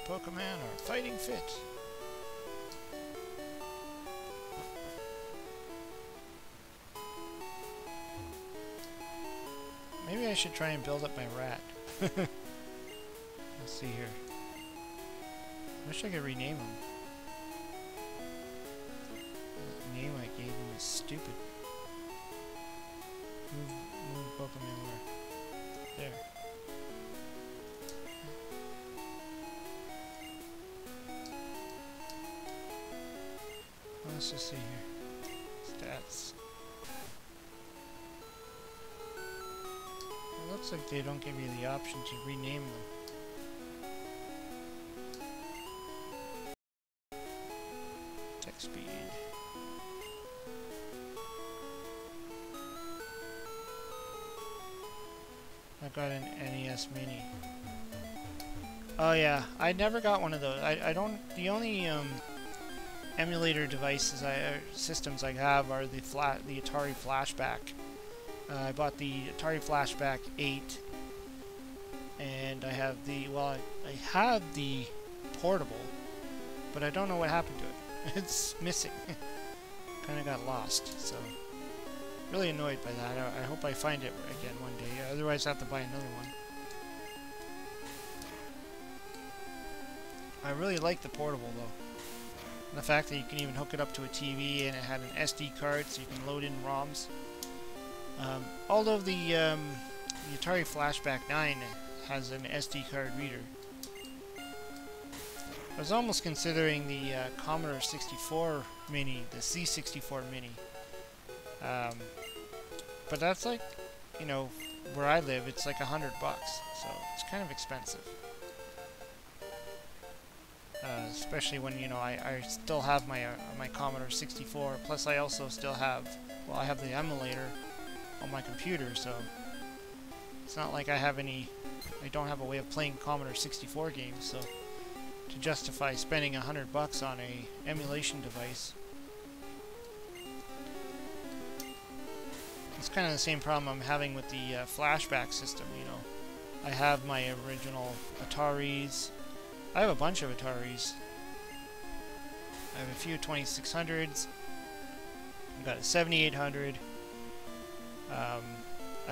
Pokemon are fighting fit. Maybe I should try and build up my rat. Let's see here. I wish I could rename him. The name I gave him is stupid. Move Pokemon where? There. Let's just see here. Stats. It looks like they don't give you the option to rename them. Speed. I got an NES Mini. Oh yeah, I never got one of those. I don't. The only emulator devices systems I have are the Atari Flashback. I bought the Atari Flashback 8, and I have the I had the portable, but I don't know what happened to it. It's missing. Kind of got lost, so really annoyed by that. I hope I find it again one day. Otherwise, I have to buy another one. I really like the portable though. And the fact that you can even hook it up to a TV and it had an SD card, so you can load in ROMs. Although the Atari Flashback 9 has an SD card reader. I was almost considering the Commodore 64 Mini, the C64 Mini. But that's like, you know, where I live, it's like $100, so it's kind of expensive. Especially when, you know, I still have my my Commodore 64, plus I also still have, well, I have the emulator on my computer, so it's not like I don't have a way of playing Commodore 64 games, so to justify spending $100 on a emulation device. It's kind of the same problem I'm having with the flashback system, you know. I have my original Ataris. I have a bunch of Ataris. I have a few 2600s. I've got a 7800. I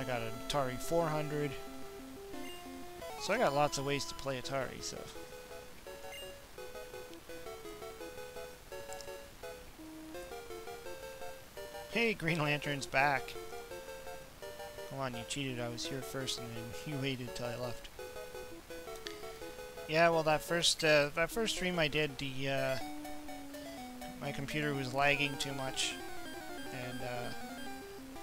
got an Atari 400. So I got lots of ways to play Atari, so. Hey, Green Lantern's back. Come on, you cheated. I was here first, and then you waited till I left. Yeah, well, that first stream I did, my computer was lagging too much, and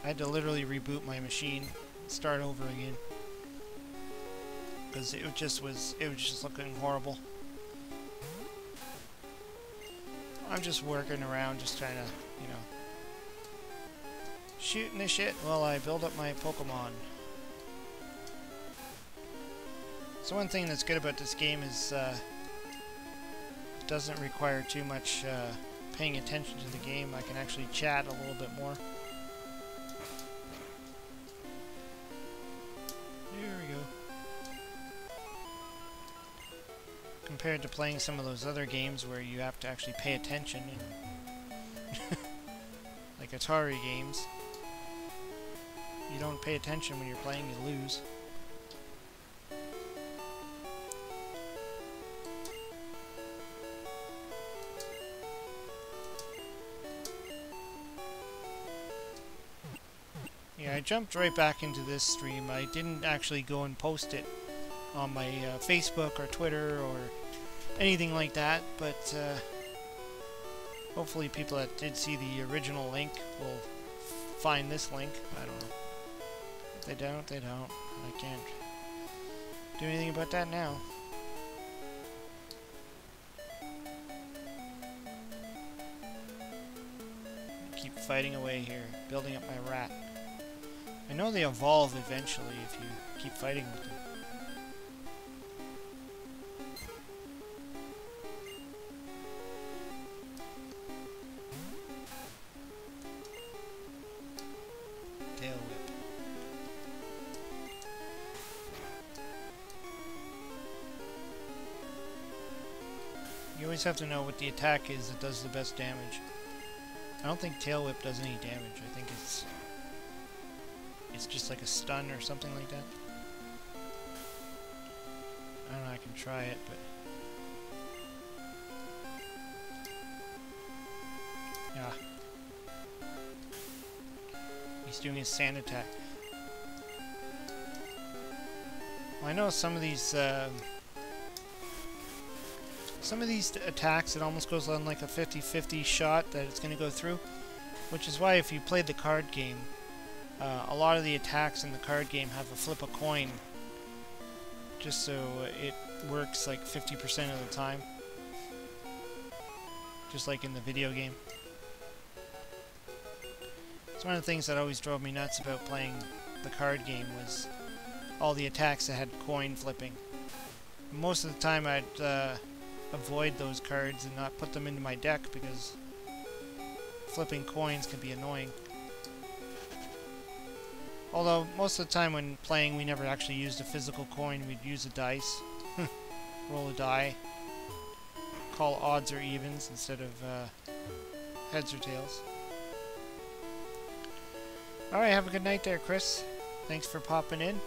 I had to literally reboot my machine, and start over again, because it was just looking horrible. I'm just working around, just trying to, you know, shooting the shit while I build up my Pokemon. So one thing that's good about this game is it doesn't require too much paying attention to the game. I can actually chat a little bit more. There we go. Compared to playing some of those other games where you have to actually pay attention, and like Atari games. You don't pay attention when you're playing, you lose. Yeah, I jumped right back into this stream. I didn't actually go and post it on my Facebook or Twitter or anything like that, but hopefully people that did see the original link will find this link. I don't know. If they don't, they don't. I can't do anything about that now. Keep fighting away here, building up my rat. I know they evolve eventually if you keep fighting with them. Tail whip. You always have to know what the attack is that does the best damage. I don't think Tail Whip does any damage. I think it's just like a stun or something like that. I don't know, I can try it, but... Yeah. He's doing his sand attack. Well, I know some of these attacks, it almost goes on like a 50-50 shot that it's going to go through, which is why if you played the card game, a lot of the attacks in the card game have a flip a coin, just so it works like 50% of the time, just like in the video game. It's one of the things that always drove me nuts about playing the card game was all the attacks that had coin flipping. Most of the time I'd avoid those cards and not put them into my deck because flipping coins can be annoying. Although most of the time when playing we never actually used a physical coin, we'd use a dice, roll a die, call odds or evens instead of heads or tails. Alright, have a good night there, Chris. Thanks for popping in.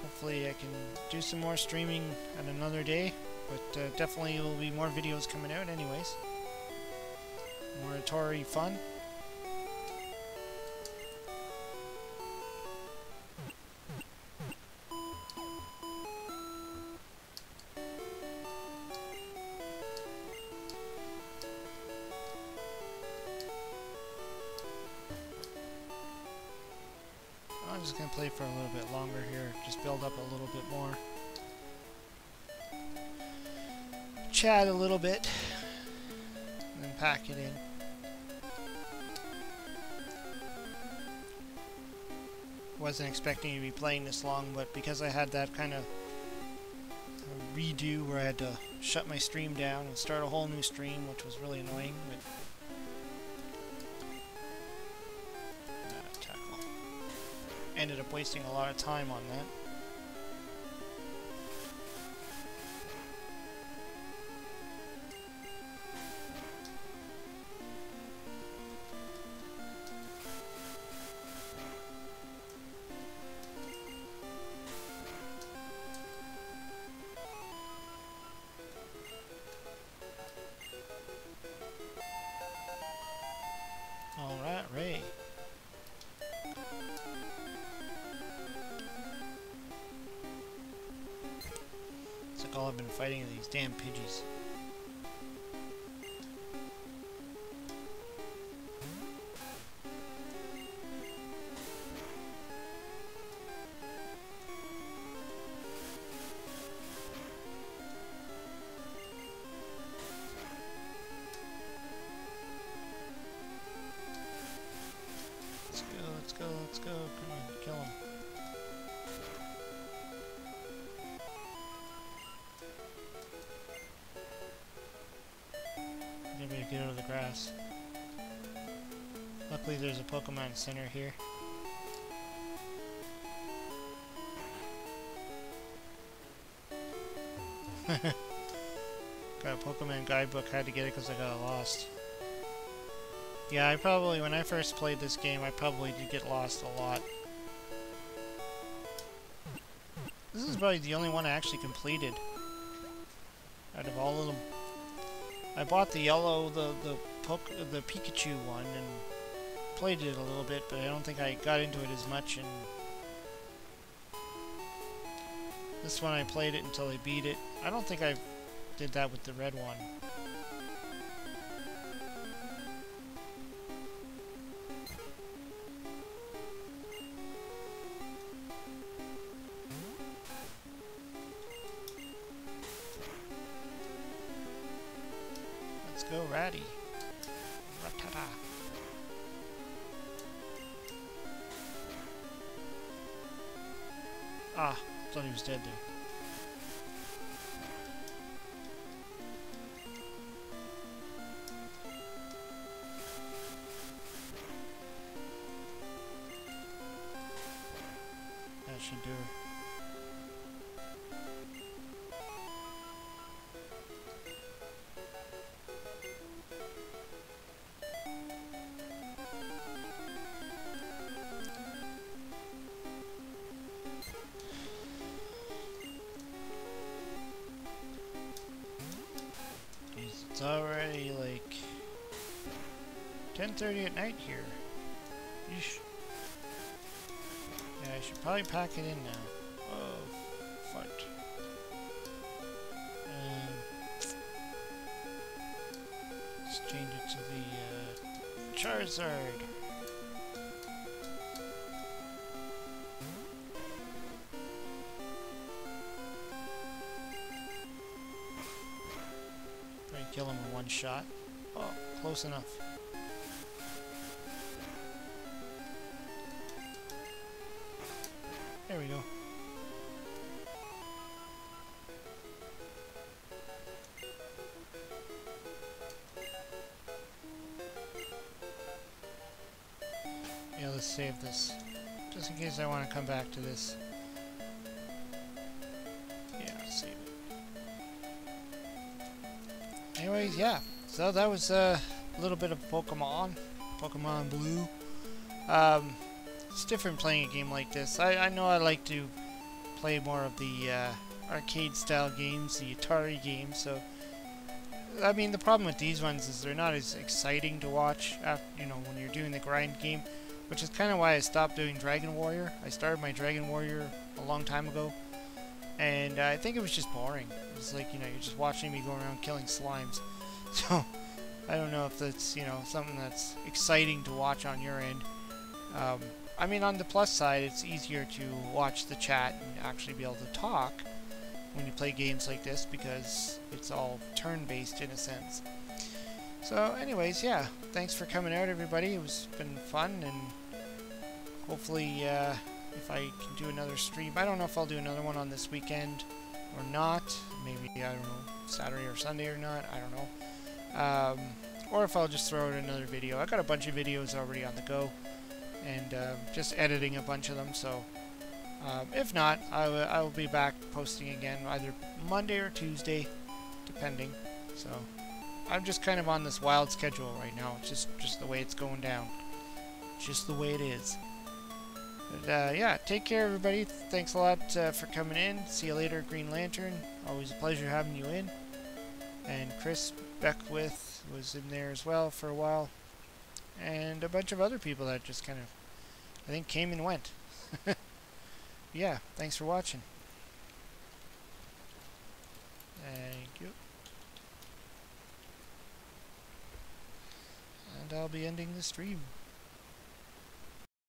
Hopefully I can do some more streaming at another day, but definitely there will be more videos coming out anyways. More Atari fun. I'm just going to play for a little bit longer here, just build up a little bit more. Chat a little bit, and then pack it in. Wasn't expecting to be playing this long, but because I had that kind of redo where I had to shut my stream down and start a whole new stream, which was really annoying, but ended up wasting a lot of time on that. like all I've been fighting are these damn Pidgeys. Let's go. Come on, kill him. Maybe get out of the grass. Luckily there's a Pokemon Center here. Got a Pokemon guidebook, had to get it because I got lost. Yeah, I probably, when I first played this game, I probably did get lost a lot. This is probably the only one I actually completed out of all of them. I bought the yellow, the Pikachu one, and played it a little bit, but I don't think I got into it as much. And this one I played it until I beat it. I don't think I did that with the red one. Let's go, Ratty. Ratata. Ah, thought he was dead there. That should do it. It's already like 10:30 at night here. Yeesh. Yeah, I should probably pack it in now. Oh, fart. Let's change it to the Charizard. Kill him in one shot. Oh, close enough. There we go. Yeah, let's save this. Just in case I want to come back to this. Yeah, save it. Anyways, yeah. So that was a little bit of Pokemon Blue. It's different playing a game like this. I know I like to play more of the arcade style games, the Atari games. So I mean, the problem with these ones is they're not as exciting to watch after, you know, when you're doing the grind game, which is kind of why I stopped doing Dragon Warrior. I started my Dragon Warrior a long time ago, and I think it was just boring. It was like, you know, you're just watching me go around killing slimes. So I don't know if that's, you know, something that's exciting to watch on your end. I mean, on the plus side, it's easier to watch the chat and actually be able to talk when you play games like this, because it's all turn-based in a sense. So anyways, yeah, thanks for coming out, everybody. It's been fun, and hopefully if I can do another stream. I don't know if I'll do another one on this weekend or not. Maybe, I don't know, Saturday or Sunday or not. I don't know. Or if I'll just throw out another video. I got a bunch of videos already on the go, and just editing a bunch of them. So if not, I will be back posting again either Monday or Tuesday, depending. So I'm just kind of on this wild schedule right now. It's just the way it's going down. Just the way it is. But yeah, take care, everybody. Thanks a lot for coming in. See you later, Green Lantern. Always a pleasure having you in. And Chris Beckwith was in there as well for a while. And a bunch of other people that just kind of, I think, came and went. Yeah, thanks for watching. Thank you. And I'll be ending the stream.